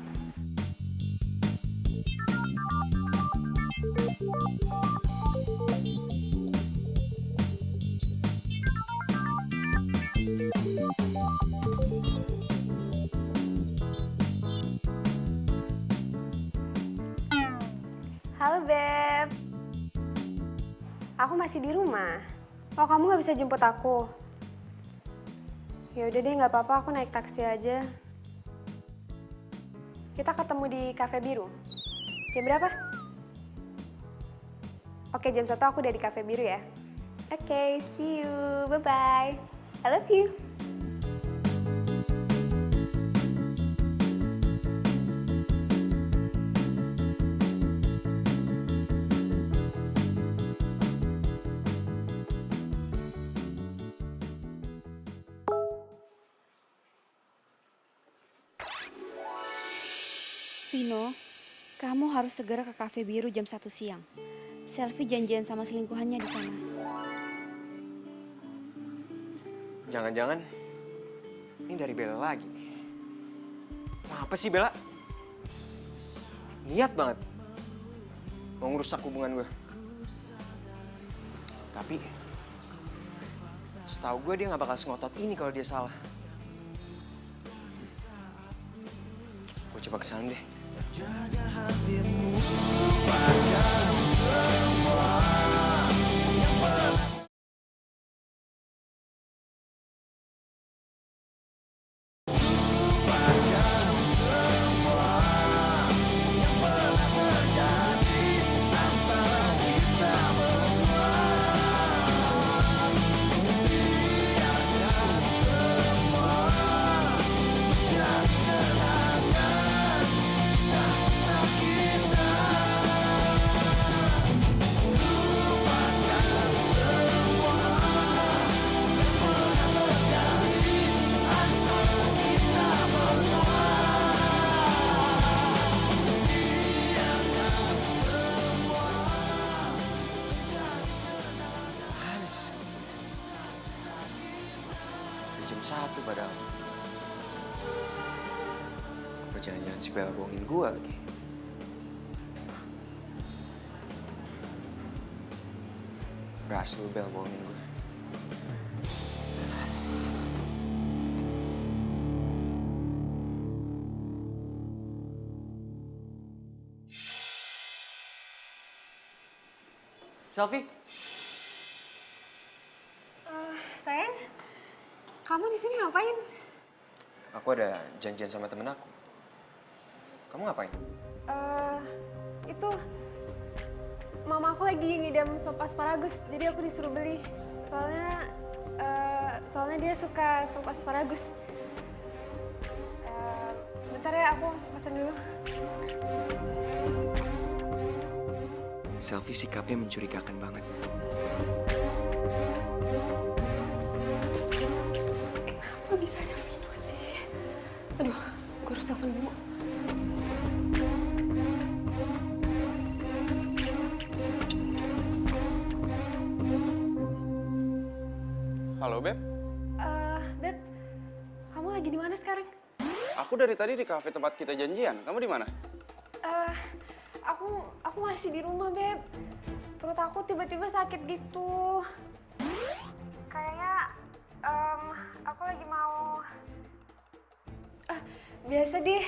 Speaker 6: Halo Beb. Aku masih di rumah. Oh kamu nggak bisa jemput aku? Ya udah deh nggak apa-apa, aku naik taksi aja. Kita ketemu di Cafe Biru. Jam berapa? Oke, jam 1 aku udah di Cafe Biru ya. Oke, see you. Bye-bye. I love you.
Speaker 9: Vino, kamu harus segera ke Cafe Biru jam 1 siang. Selfie janjian sama selingkuhannya di sana.
Speaker 1: Jangan-jangan ini dari Bella lagi. Kenapa sih Bella? Niat banget mau ngerusak hubungan gue. Tapi setahu gue dia nggak bakal sengotot ini kalau dia salah. Gue coba kesana deh.
Speaker 3: Jaga hatimu, lupakan semua yang pernah. Lupakan semua yang pernah terjadi antara kita berdua. Biarkan semua menjadi kenangan.
Speaker 1: Jam 1 padahal. Apa jangan-jangan si Bella bohongin gue lagi? Berhasil Bella bohongin gue. Selfie?
Speaker 6: Sayang, kamu di sini ngapain?
Speaker 1: Aku ada janjian sama temen aku. Kamu ngapain?
Speaker 6: Itu mama aku lagi ngidam sop asparagus, jadi aku disuruh beli. Soalnya dia suka sop asparagus. Bentar ya, aku pesan dulu.
Speaker 1: Selfie sikapnya mencurigakan banget.
Speaker 6: Kenapa bisa ada Vino sih? Aduh, gue harus telepon Bimo.
Speaker 7: Halo, Beb.
Speaker 6: Beb, kamu lagi di mana sekarang?
Speaker 7: Aku dari tadi di kafe tempat kita janjian. Kamu di mana?
Speaker 6: Aku masih di rumah, Beb. Perut aku tiba-tiba sakit gitu. Kayaknya aku lagi mau biasa deh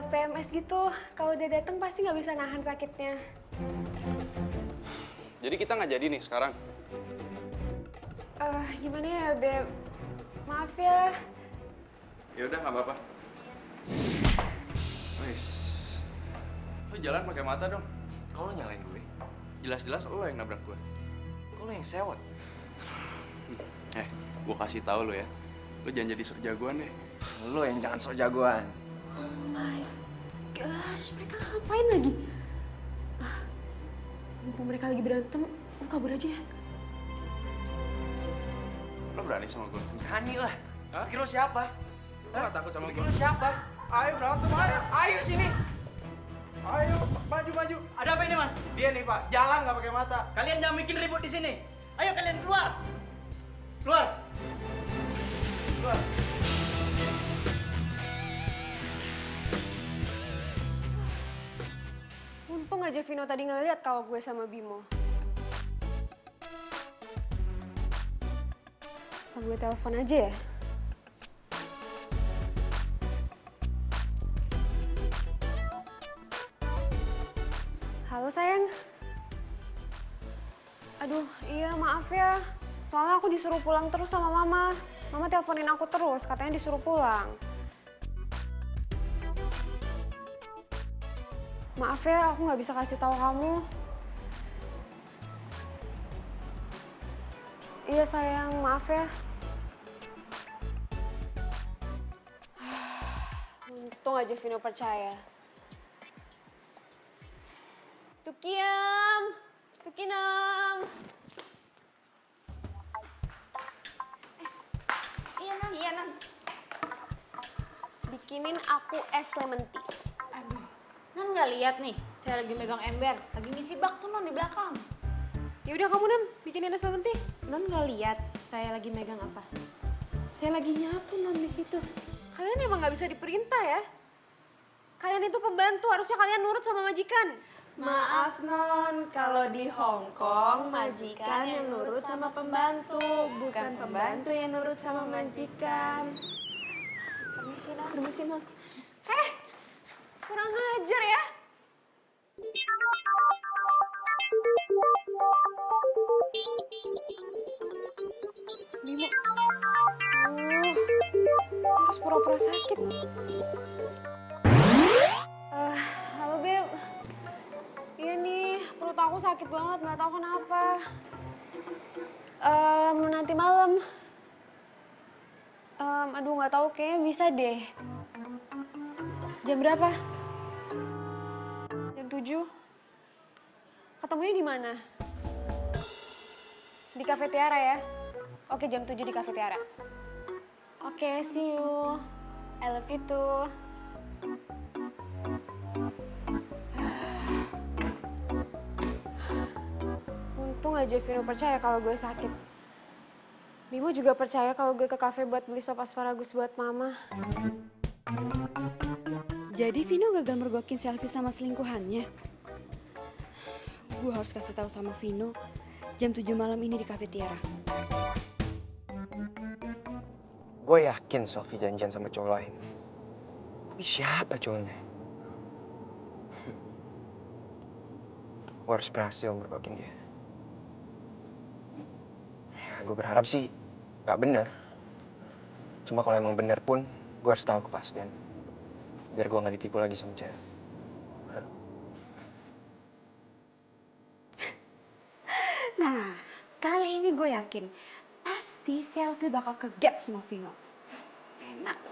Speaker 6: PMS gitu. Kalau udah datang pasti nggak bisa nahan sakitnya.
Speaker 7: Jadi kita nggak jadi nih sekarang.
Speaker 6: Gimana ya, Beb? Maaf ya.
Speaker 7: Ya udah nggak apa-apa. Wes, lu jalan pakai mata dong.
Speaker 1: Kok lo nyalain gue?
Speaker 7: Jelas-jelas lo yang nabrak gue.
Speaker 1: Kok lo yang sewot?
Speaker 7: Gue kasih tahu lo ya. Lo jangan jadi sok jagoan deh.
Speaker 1: Lo yang jangan sok jagoan.
Speaker 6: Oh my gosh, mereka ngapain lagi? Mumpung mereka lagi berantem, lu kabur aja ya.
Speaker 7: Lo berani sama gue?
Speaker 1: Berani lah.
Speaker 7: Hah?
Speaker 1: Pikir lo siapa?
Speaker 7: Lo gak takut sama
Speaker 1: Pikir
Speaker 7: gue?
Speaker 1: lo siapa?
Speaker 7: Ayo berantem, ayo.
Speaker 1: Ayo sini.
Speaker 7: Ayo, maju.
Speaker 11: Ada apa ini, Mas?
Speaker 7: Dia nih Pak, jalan nggak pakai mata.
Speaker 11: Kalian jangan bikin ribut di sini. Ayo kalian keluar. Keluar. Keluar.
Speaker 6: Untung aja Vino tadi ngeliat kalau gue sama Bimo. Apa gue telepon aja ya? Halo sayang. Aduh, iya maaf ya. Soalnya aku disuruh pulang terus sama mama. Mama teleponin aku terus, katanya disuruh pulang. Maaf ya, aku nggak bisa kasih tahu kamu. Iya sayang, maaf ya. Untung aja Vino percaya. Tukiam, Tukinam.
Speaker 9: Iya, Non.
Speaker 6: Bikinin aku es lemon tea.
Speaker 10: Aduh, Non nggak lihat nih, saya lagi megang ember, lagi ngisi bak tuh Non di belakang.
Speaker 6: Ya udah kamu Nam, bikinin es lemon tea.
Speaker 10: Non nggak lihat saya lagi megang apa? Saya lagi nyapu Non di situ.
Speaker 6: Kalian emang nggak bisa diperintah ya? Kalian itu pembantu, harusnya kalian nurut sama majikan.
Speaker 4: Maaf Non, kalau di Hong Kong majikan yang nurut sama pembantu, bukan pembantu yang nurut sama majikan. Permisi Non.
Speaker 6: Kurang ajar ya. Bimo. Harus pura-pura sakit. Halo Beb. Iya nih, perut aku sakit banget, nggak tahu kenapa. Nanti malam. Aduh nggak tahu, kayaknya bisa deh. Jam berapa? Jam 7? Ketemunya di mana? Di Cafe Tiara ya? Oke, jam 7 di Cafe Tiara. Oke, see you. I love you too. Untung aja Vino percaya kalau gue sakit. Bimo juga percaya kalau gue ke kafe buat beli sop asparagus buat mama.
Speaker 2: Jadi Vino gagal mergokin selfie sama selingkuhannya. Gue harus kasih tahu sama Vino jam 7 malam ini di Cafe Tiara.
Speaker 1: Gue yakin Sofi janjian sama cowok lain. Tapi siapa cowoknya? Gue harus berhasil mergokin dia. Ya, gue berharap sih gak bener. Cuma kalau emang bener pun, gue harus tahu kepastian. Biar gue gak ditipu lagi sama cewek.
Speaker 2: Nah, kali ini gue yakin pasti selfie bakal ke gap sama Vino. Enak.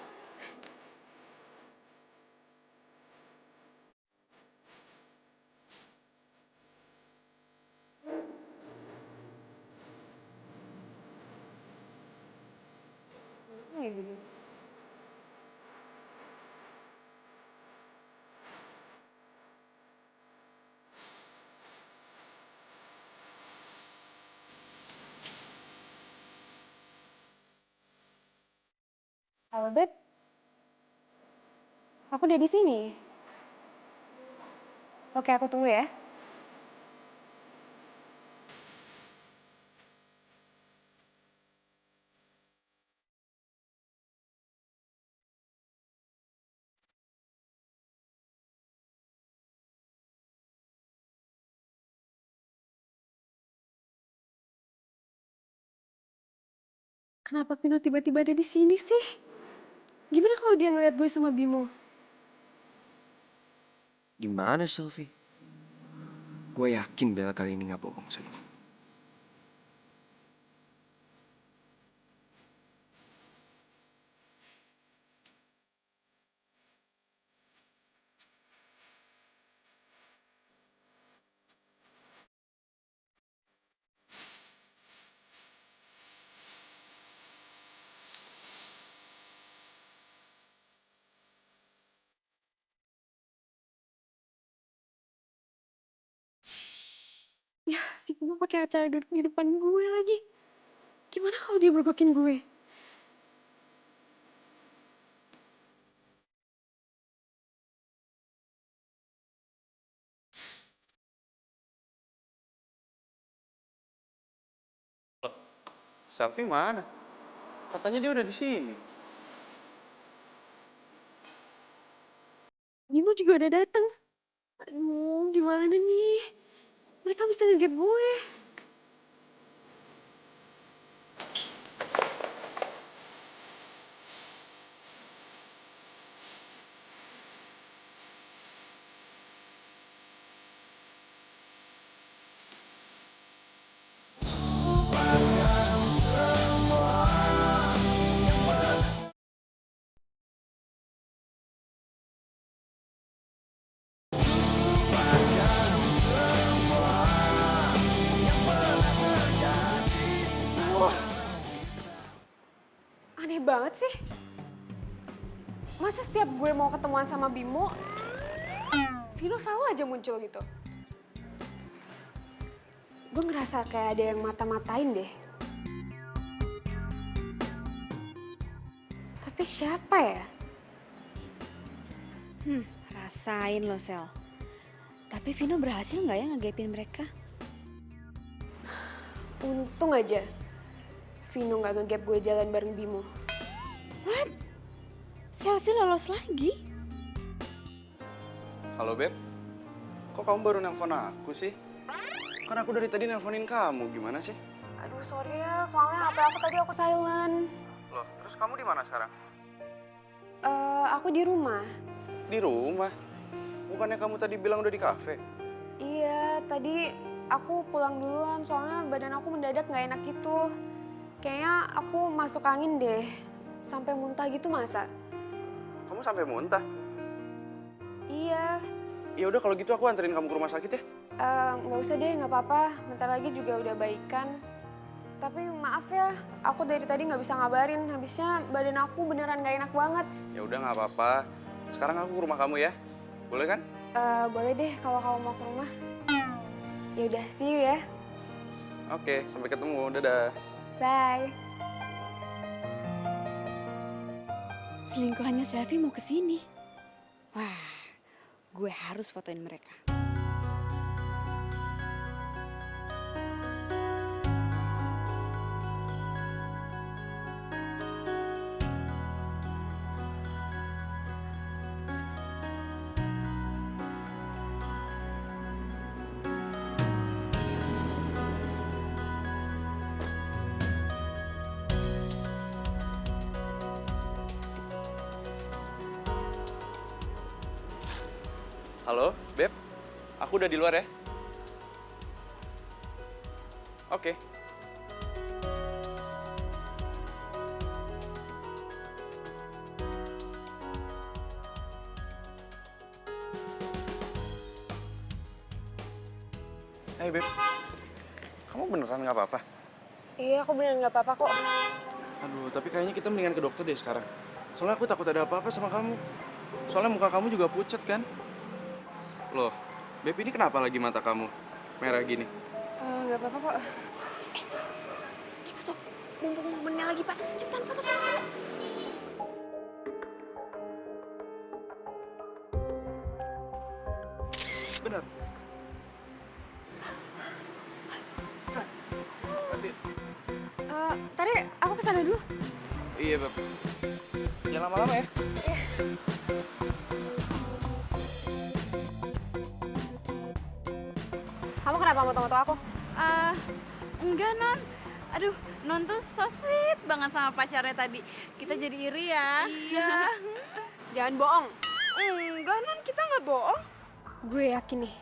Speaker 2: Halo, Beb. Aku udah di sini. Oke, aku tunggu ya. Kenapa Vino tiba-tiba ada di sini sih? Gimana kalau dia ngeliat gue sama Bimo?
Speaker 1: Gimana Sofi? Gue yakin Bella kali ini gak bohong sama gue.
Speaker 2: Ya, si Bimo pakai acara duduk di depan gue lagi. Gimana kalau dia bergokin gue?
Speaker 7: Selfie mana? Katanya dia udah di sini.
Speaker 2: Bimo juga udah datang. Aduh, gimana nih? Mereka bisa ngegap gue.
Speaker 6: Aneh banget sih. Masa setiap gue mau ketemuan sama Bimo, Vino selalu aja muncul gitu. Gue ngerasa kayak ada yang mata-matain deh. Tapi siapa ya?
Speaker 2: Rasain lo, Sel. Tapi Vino berhasil nggak ya ngegapin mereka?
Speaker 6: Untung aja Vino nggak ngegap gue jalan bareng Bimo.
Speaker 2: What? Selfie lolos lagi?
Speaker 7: Halo, Beb. Kok kamu baru nelpon aku sih? Kan aku dari tadi nelponin kamu, gimana sih?
Speaker 6: Aduh sorry ya, soalnya HP aku tadi aku silent.
Speaker 7: Loh, terus kamu di mana sekarang?
Speaker 6: Aku di rumah.
Speaker 7: Di rumah? Bukannya kamu tadi bilang udah di kafe?
Speaker 6: Iya, tadi aku pulang duluan soalnya badan aku mendadak nggak enak gitu. Kayaknya aku masuk angin deh, sampai muntah gitu masa?
Speaker 7: Kamu sampai muntah?
Speaker 6: Iya.
Speaker 7: Ya udah kalau gitu aku anterin kamu ke rumah sakit ya.
Speaker 6: Nggak usah deh, nggak apa-apa. Bentar lagi juga udah baikan. Tapi maaf ya, aku dari tadi nggak bisa ngabarin. Habisnya badan aku beneran nggak enak banget.
Speaker 7: Ya udah nggak apa-apa. Sekarang aku ke rumah kamu ya. Boleh kan?
Speaker 6: Boleh deh kalau kamu mau ke rumah. Ya udah, see you ya.
Speaker 7: Oke, sampai ketemu. Dadah.
Speaker 6: Bye.
Speaker 2: selingkuhannya Selfie mau kesini. Wah, gue harus fotoin mereka.
Speaker 7: Halo, Beb. Aku udah di luar ya. Oke. Hey, Beb. Kamu beneran nggak apa-apa?
Speaker 6: Iya, aku beneran nggak apa-apa kok.
Speaker 7: Aduh, tapi kayaknya kita mendingan ke dokter deh sekarang. Soalnya aku takut ada apa-apa sama kamu. Soalnya muka kamu juga pucat kan? Loh, Beb, ini kenapa lagi mata kamu merah gini?
Speaker 6: Nggak apa-apa kok. Itu tuh, mumpung momennya lagi pas. Cepetan foto-foto.
Speaker 7: Bener.
Speaker 6: Tadi aku kesana dulu.
Speaker 7: Iya, Beb. Jangan lama-lama ya.
Speaker 6: Kamu kenapa moto-moto aku?
Speaker 9: Enggak, Non. Aduh, Non tuh so sweet banget sama pacarnya tadi. Kita jadi iri ya. Iya.
Speaker 6: Jangan bohong.
Speaker 4: Enggak, Non, kita nggak bohong.
Speaker 6: Gue yakin nih,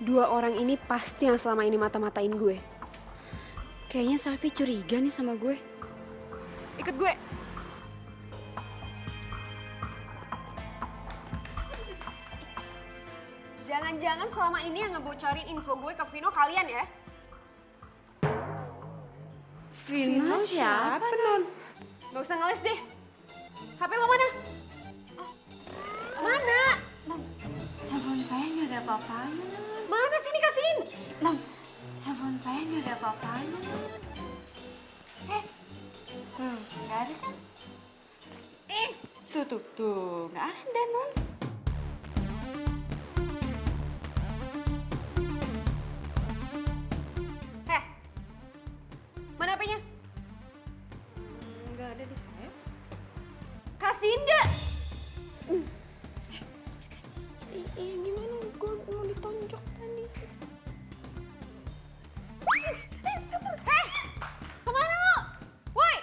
Speaker 6: dua orang ini pasti yang selama ini mata-matain gue.
Speaker 2: Kayaknya Selfie curiga nih sama gue.
Speaker 6: Ikut gue. Jangan-jangan selama ini yang ngebocorin info gue ke Vino kalian ya?
Speaker 2: Vino siapa, Non?
Speaker 6: Gak usah ngeles deh. HP lo mana? Mana?
Speaker 10: Handphone saya nggak ada apa-apanya.
Speaker 6: Mana sini kasihin?
Speaker 10: Non, handphone saya nggak ada apa-apanya. Tuh, nggak ada kan?
Speaker 2: Tuh, nggak ada, Non.
Speaker 6: Mana HP-nya?
Speaker 4: Nggak ada di saya.
Speaker 6: Kasihin gak?
Speaker 4: Iya, gimana? Gue mau ditonjok tadi.
Speaker 6: Kemana lo? Woi!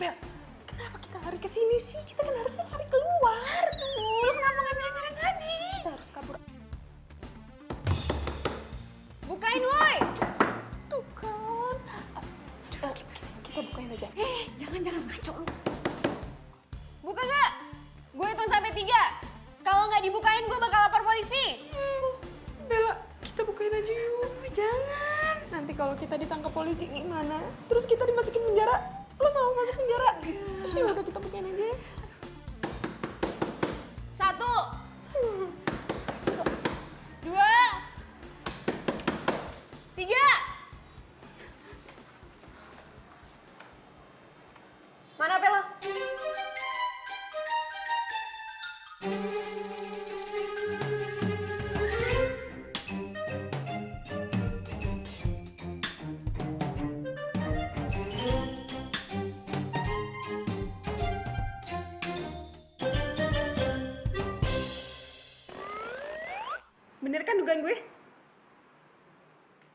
Speaker 4: Bel, kenapa kita lari ke sini sih? Kita kan harusnya lari keluar. Lu kenapa nggak bilang tadi? Kita harus kabur.
Speaker 6: Bukain, woi!
Speaker 4: Tuh kan. Kita bukain aja.
Speaker 2: Jangan ngaco lu.
Speaker 6: Buka gak? Gue hitung sampai 3. Kalau nggak dibukain, gue bakal lapor polisi.
Speaker 4: Bella, kita bukain aja yuk.
Speaker 2: Jangan.
Speaker 4: Nanti kalau kita ditangkap polisi gimana? Terus kita dimasukin penjara. Lo mau masuk penjara? Ya udah kita bukain aja.
Speaker 6: 1, 2, 3. Mana HP lo? Bener kan dugaan gue?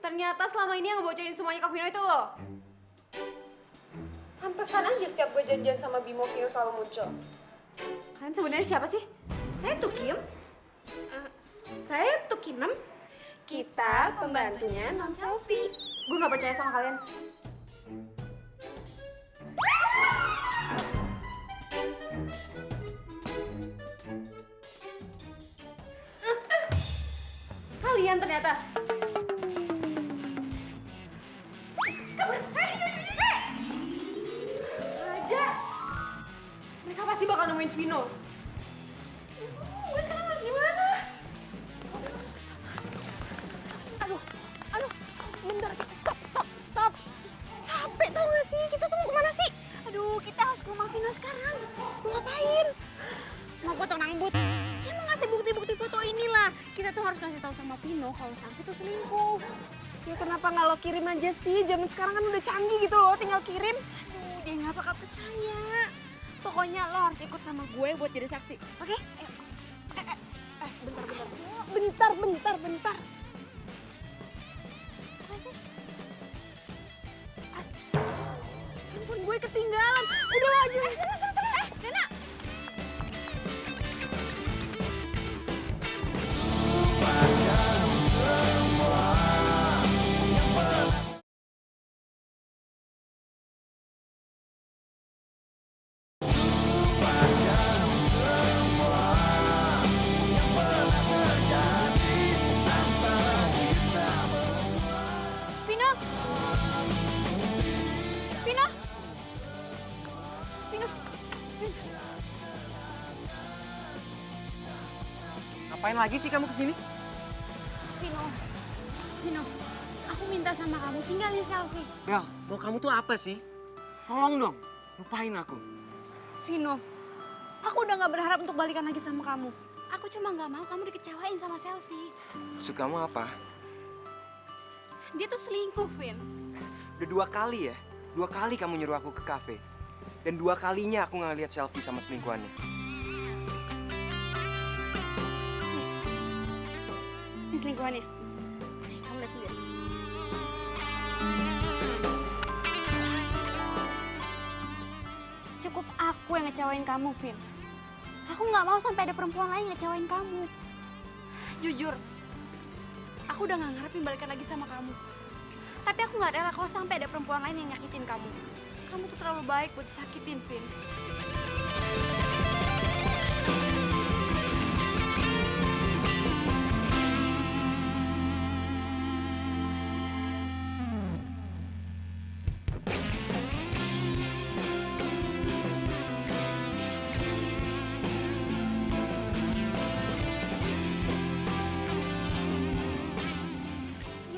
Speaker 6: Ternyata selama ini yang ngebocorin semuanya ke Vino itu lo. Pantesan aja setiap gue janjian sama Bimo, Vino selalu muncul. Kalian sebenarnya siapa sih?
Speaker 4: Saya Tukim. Saya Tukinem. Kita pembantunya Non Selfie.
Speaker 6: Gue gak percaya sama kalian. Kalian ternyata. Kabur. Aja. Mereka pasti bakal nemuin Vino. Gue sekarang harus gimana?
Speaker 4: Aduh, bentar, stop. sama Vino kalau Selfie tuh selingkuh.
Speaker 6: Ya kenapa nggak lo kirim aja sih? Zaman sekarang kan udah canggih gitu loh, tinggal kirim.
Speaker 4: Aduh, dia nggak bakal percaya. Pokoknya lo harus ikut sama gue buat jadi saksi, oke?
Speaker 6: Bentar.
Speaker 4: Apa sih?
Speaker 6: Handphone gue ketinggalan. Udah lo aja sana.
Speaker 4: Dana! Vino! Vino! Vino!
Speaker 1: Ngapain lagi sih kamu kesini?
Speaker 4: Vino, aku minta sama kamu tinggalin Selfie.
Speaker 1: Bel, mau kamu tuh apa sih? Tolong dong, lupain aku.
Speaker 4: Vino, aku udah gak berharap untuk balikan lagi sama kamu. Aku cuma gak mau kamu dikecewain sama Selfie.
Speaker 1: Maksud kamu apa?
Speaker 4: Dia tuh selingkuh, Vin.
Speaker 1: Udah 2 kali ya? 2 kali kamu nyuruh aku ke kafe. Dan 2 kalinya aku nggak lihat selfie sama selingkuhannya.
Speaker 4: Ini selingkuhannya. Nih, kamu lihat sendiri. Cukup aku yang ngecewain kamu, Vin. Aku nggak mau sampai ada perempuan lain ngecewain kamu. Jujur, aku udah gak ngarepin balikan lagi sama kamu. Tapi aku gak rela kalau sampai ada perempuan lain yang nyakitin kamu. Kamu tuh terlalu baik buat disakitin, Vin.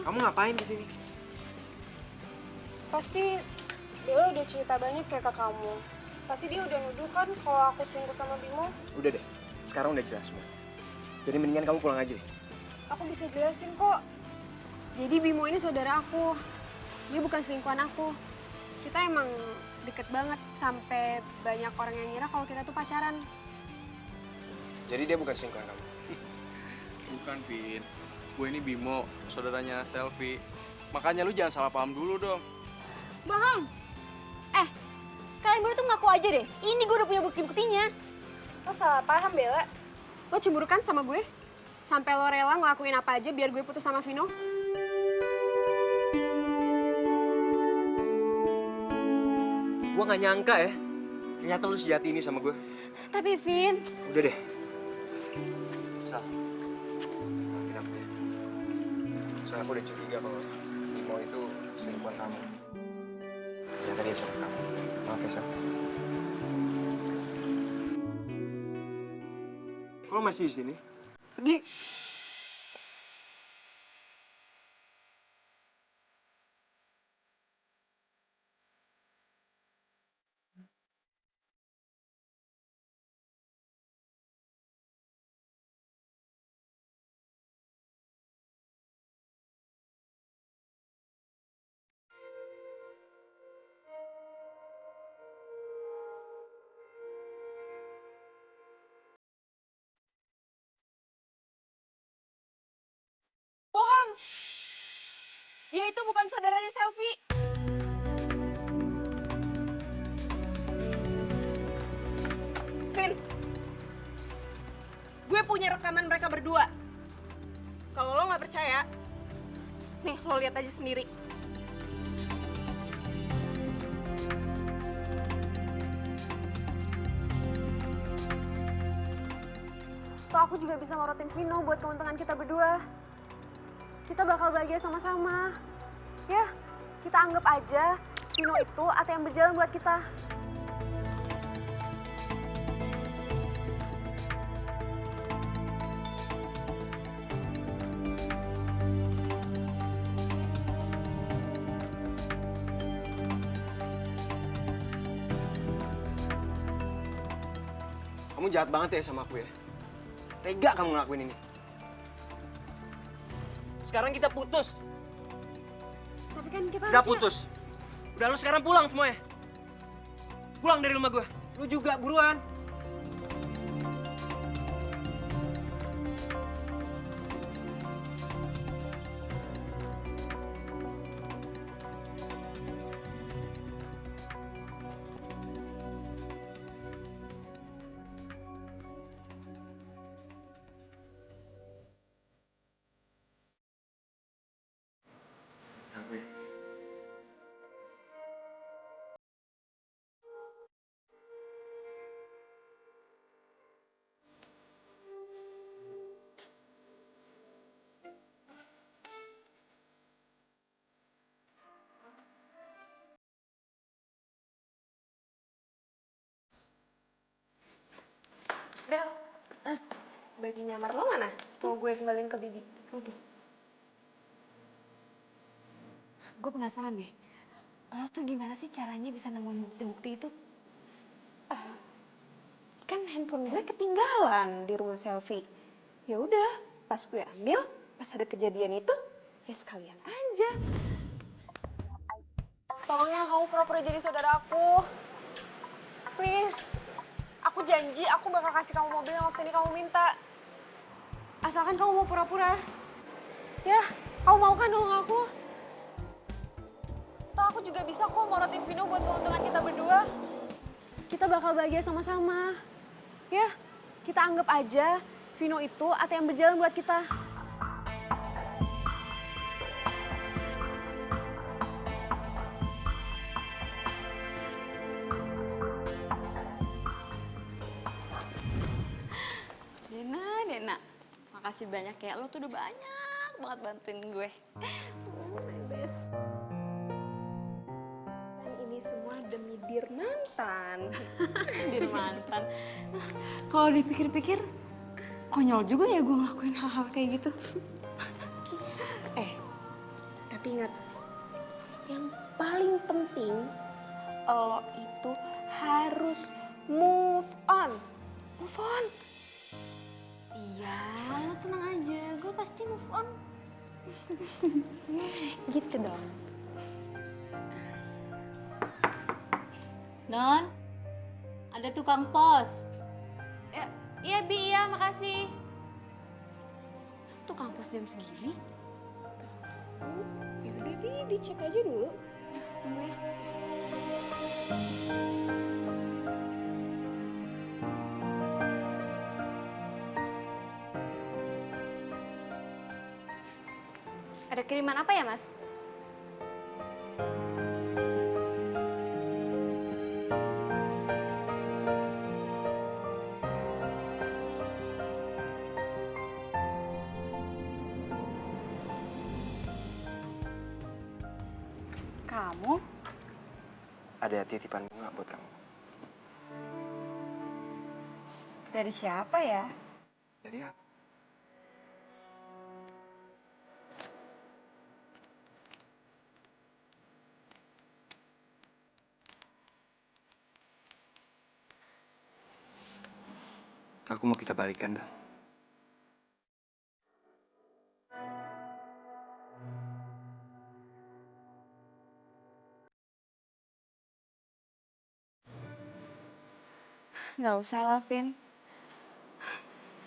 Speaker 1: Kamu ngapain di sini?
Speaker 6: Pasti Bella udah cerita banyak kayak ke kamu. Pasti dia udah nuduh kan kalau aku selingkuh sama Bimo.
Speaker 1: Udah deh, sekarang udah jelas semua. Jadi mendingan kamu pulang aja deh.
Speaker 6: Aku bisa jelasin kok. Jadi Bimo ini saudara aku. Dia bukan selingkuhan aku. Kita emang deket banget sampai banyak orang yang ngira kalau kita tuh pacaran.
Speaker 1: Jadi dia bukan selingkuhan kamu?
Speaker 7: Bukan, Vin. Gue ini Bimo, saudaranya Selfie. Makanya lu jangan salah paham dulu dong.
Speaker 4: Bohong! Kalian berdua tuh ngaku aja deh. Ini gue udah punya bukti-buktinya.
Speaker 6: Lo salah paham, Bella. Lo cemburu kan sama gue? Sampai lo rela ngelakuin apa aja biar gue putus sama Vino?
Speaker 1: Gue gak nyangka ya, ternyata lu sejati ini sama gue.
Speaker 4: Tapi, Vin,
Speaker 1: Udah deh. Sal, maafin aku ya. Soalnya aku udah curiga kalau Bimo itu selingkuhan kamu. Ternyata dia sama kamu. Maaf ya, Sal. Kok lo masih di sini? Pergi.
Speaker 4: bohong! Dia itu bukan saudaranya Selfie.
Speaker 6: Vin, gue punya rekaman mereka berdua. Kalau lo nggak percaya, nih lo lihat aja sendiri. Toh aku juga bisa ngorotin Vino buat keuntungan kita berdua. Kita bakal bahagia sama-sama. Ya, kita anggap aja Vino itu ATM berjalan buat kita.
Speaker 1: Kamu jahat banget ya sama aku ya. Tega kamu ngelakuin ini. Sekarang kita putus.
Speaker 2: Tapi kan kita
Speaker 1: Udah putus. Udah lu sekarang pulang semuanya. Pulang dari rumah gue. Lu juga buruan.
Speaker 6: Del, baju nyamar lo mana? Mau gue kembaliin ke Bibi.
Speaker 2: Gue penasaran deh. Lo tuh gimana sih caranya bisa nemuin bukti-bukti itu?
Speaker 6: Kan handphone gue ketinggalan di rumah selfie. Ya udah, pas gue ambil, pas ada kejadian itu, ya sekalian aja. Tolong ya kamu pura-pura jadi saudara aku. Please. Aku janji aku bakal kasih kamu mobil yang waktu ini kamu minta. Asalkan kamu mau pura-pura. Ya, kamu mau kan dong aku? Toh aku juga bisa kok morotin Vino buat keuntungan kita berdua. Kita bakal bahagia sama-sama. Ya, kita anggap aja Vino itu ATM berjalan buat kita.
Speaker 9: Dena, makasih banyak ya. Lo tuh udah banyak banget bantuin gue.
Speaker 6: Dan ini semua demi dir mantan.
Speaker 9: Dir mantan. Kalau dipikir-pikir, konyol juga ya gue ngelakuin hal-hal kayak gitu.
Speaker 6: Tapi ingat, yang paling penting, lo itu harus move on. Move on.
Speaker 9: Iya, lo tenang aja. Gue pasti move on.
Speaker 6: Gitu dong.
Speaker 10: Non, ada tukang pos.
Speaker 9: Iya, Bi, iya, makasih. Tuh kampus jam segini?
Speaker 6: Ya udah dicek aja dulu.
Speaker 9: Tunggu ya. Ada kiriman apa ya, Mas? Kamu?
Speaker 1: Ada titipan bunga buat kamu.
Speaker 2: Dari siapa ya?
Speaker 1: Dari aku. Aku mau kita balikan, dah.
Speaker 2: Nggak usah lah, Vin.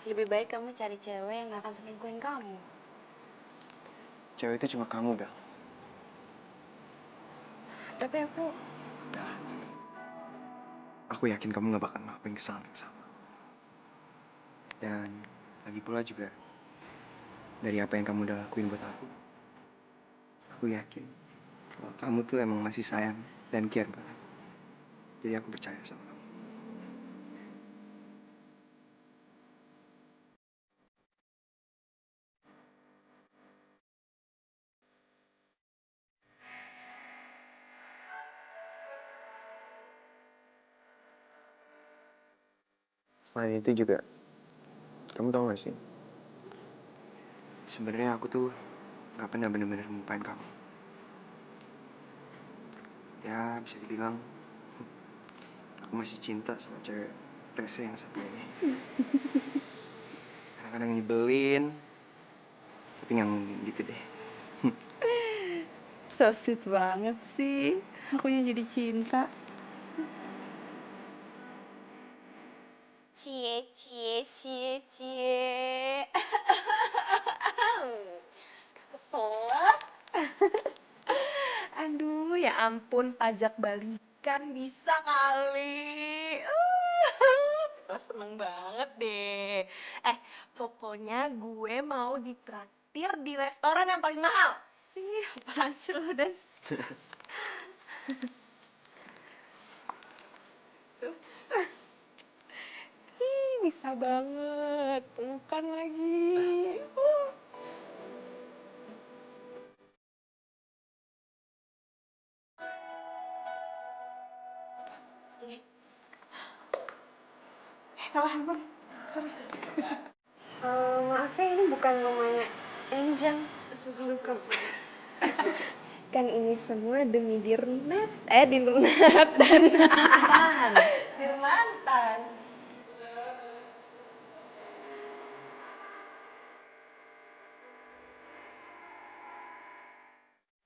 Speaker 2: Lebih baik kamu cari cewek yang nggak akan selingkuhin kamu.
Speaker 1: Cewek itu cuma kamu, Bel.
Speaker 2: Tapi aku...
Speaker 1: Dah. Aku yakin kamu gak bakal ngelakuin kesalahan yang sama. Dan lagi pula juga, dari apa yang kamu udah lakuin buat aku yakin kalau kamu tuh emang masih sayang dan care banget. Jadi aku percaya sama kamu. Selain itu juga, kamu tau gak sih? Sebenarnya aku tuh gak pernah bener-bener melupain kamu. Ya, bisa dibilang aku masih cinta sama cewek rese yang satu ini. Kadang-kadang nyebelin, Tapi nggak gitu deh.
Speaker 2: So sweet banget sih. Akunya jadi cinta.
Speaker 6: Cie, cie, cie, cie. Keselak. Aduh, ya ampun, pajak balikan bisa kali. Kita seneng banget deh. Pokoknya gue mau ditraktir di restoran yang paling mahal. Ih, apaan sih lo, Dan? Ih, bisa banget. Pelukan lagi. Maaf ya, ini bukan rumahnya Enjang. Suka. Kan ini semua demi Dirnat dan Dirmantan.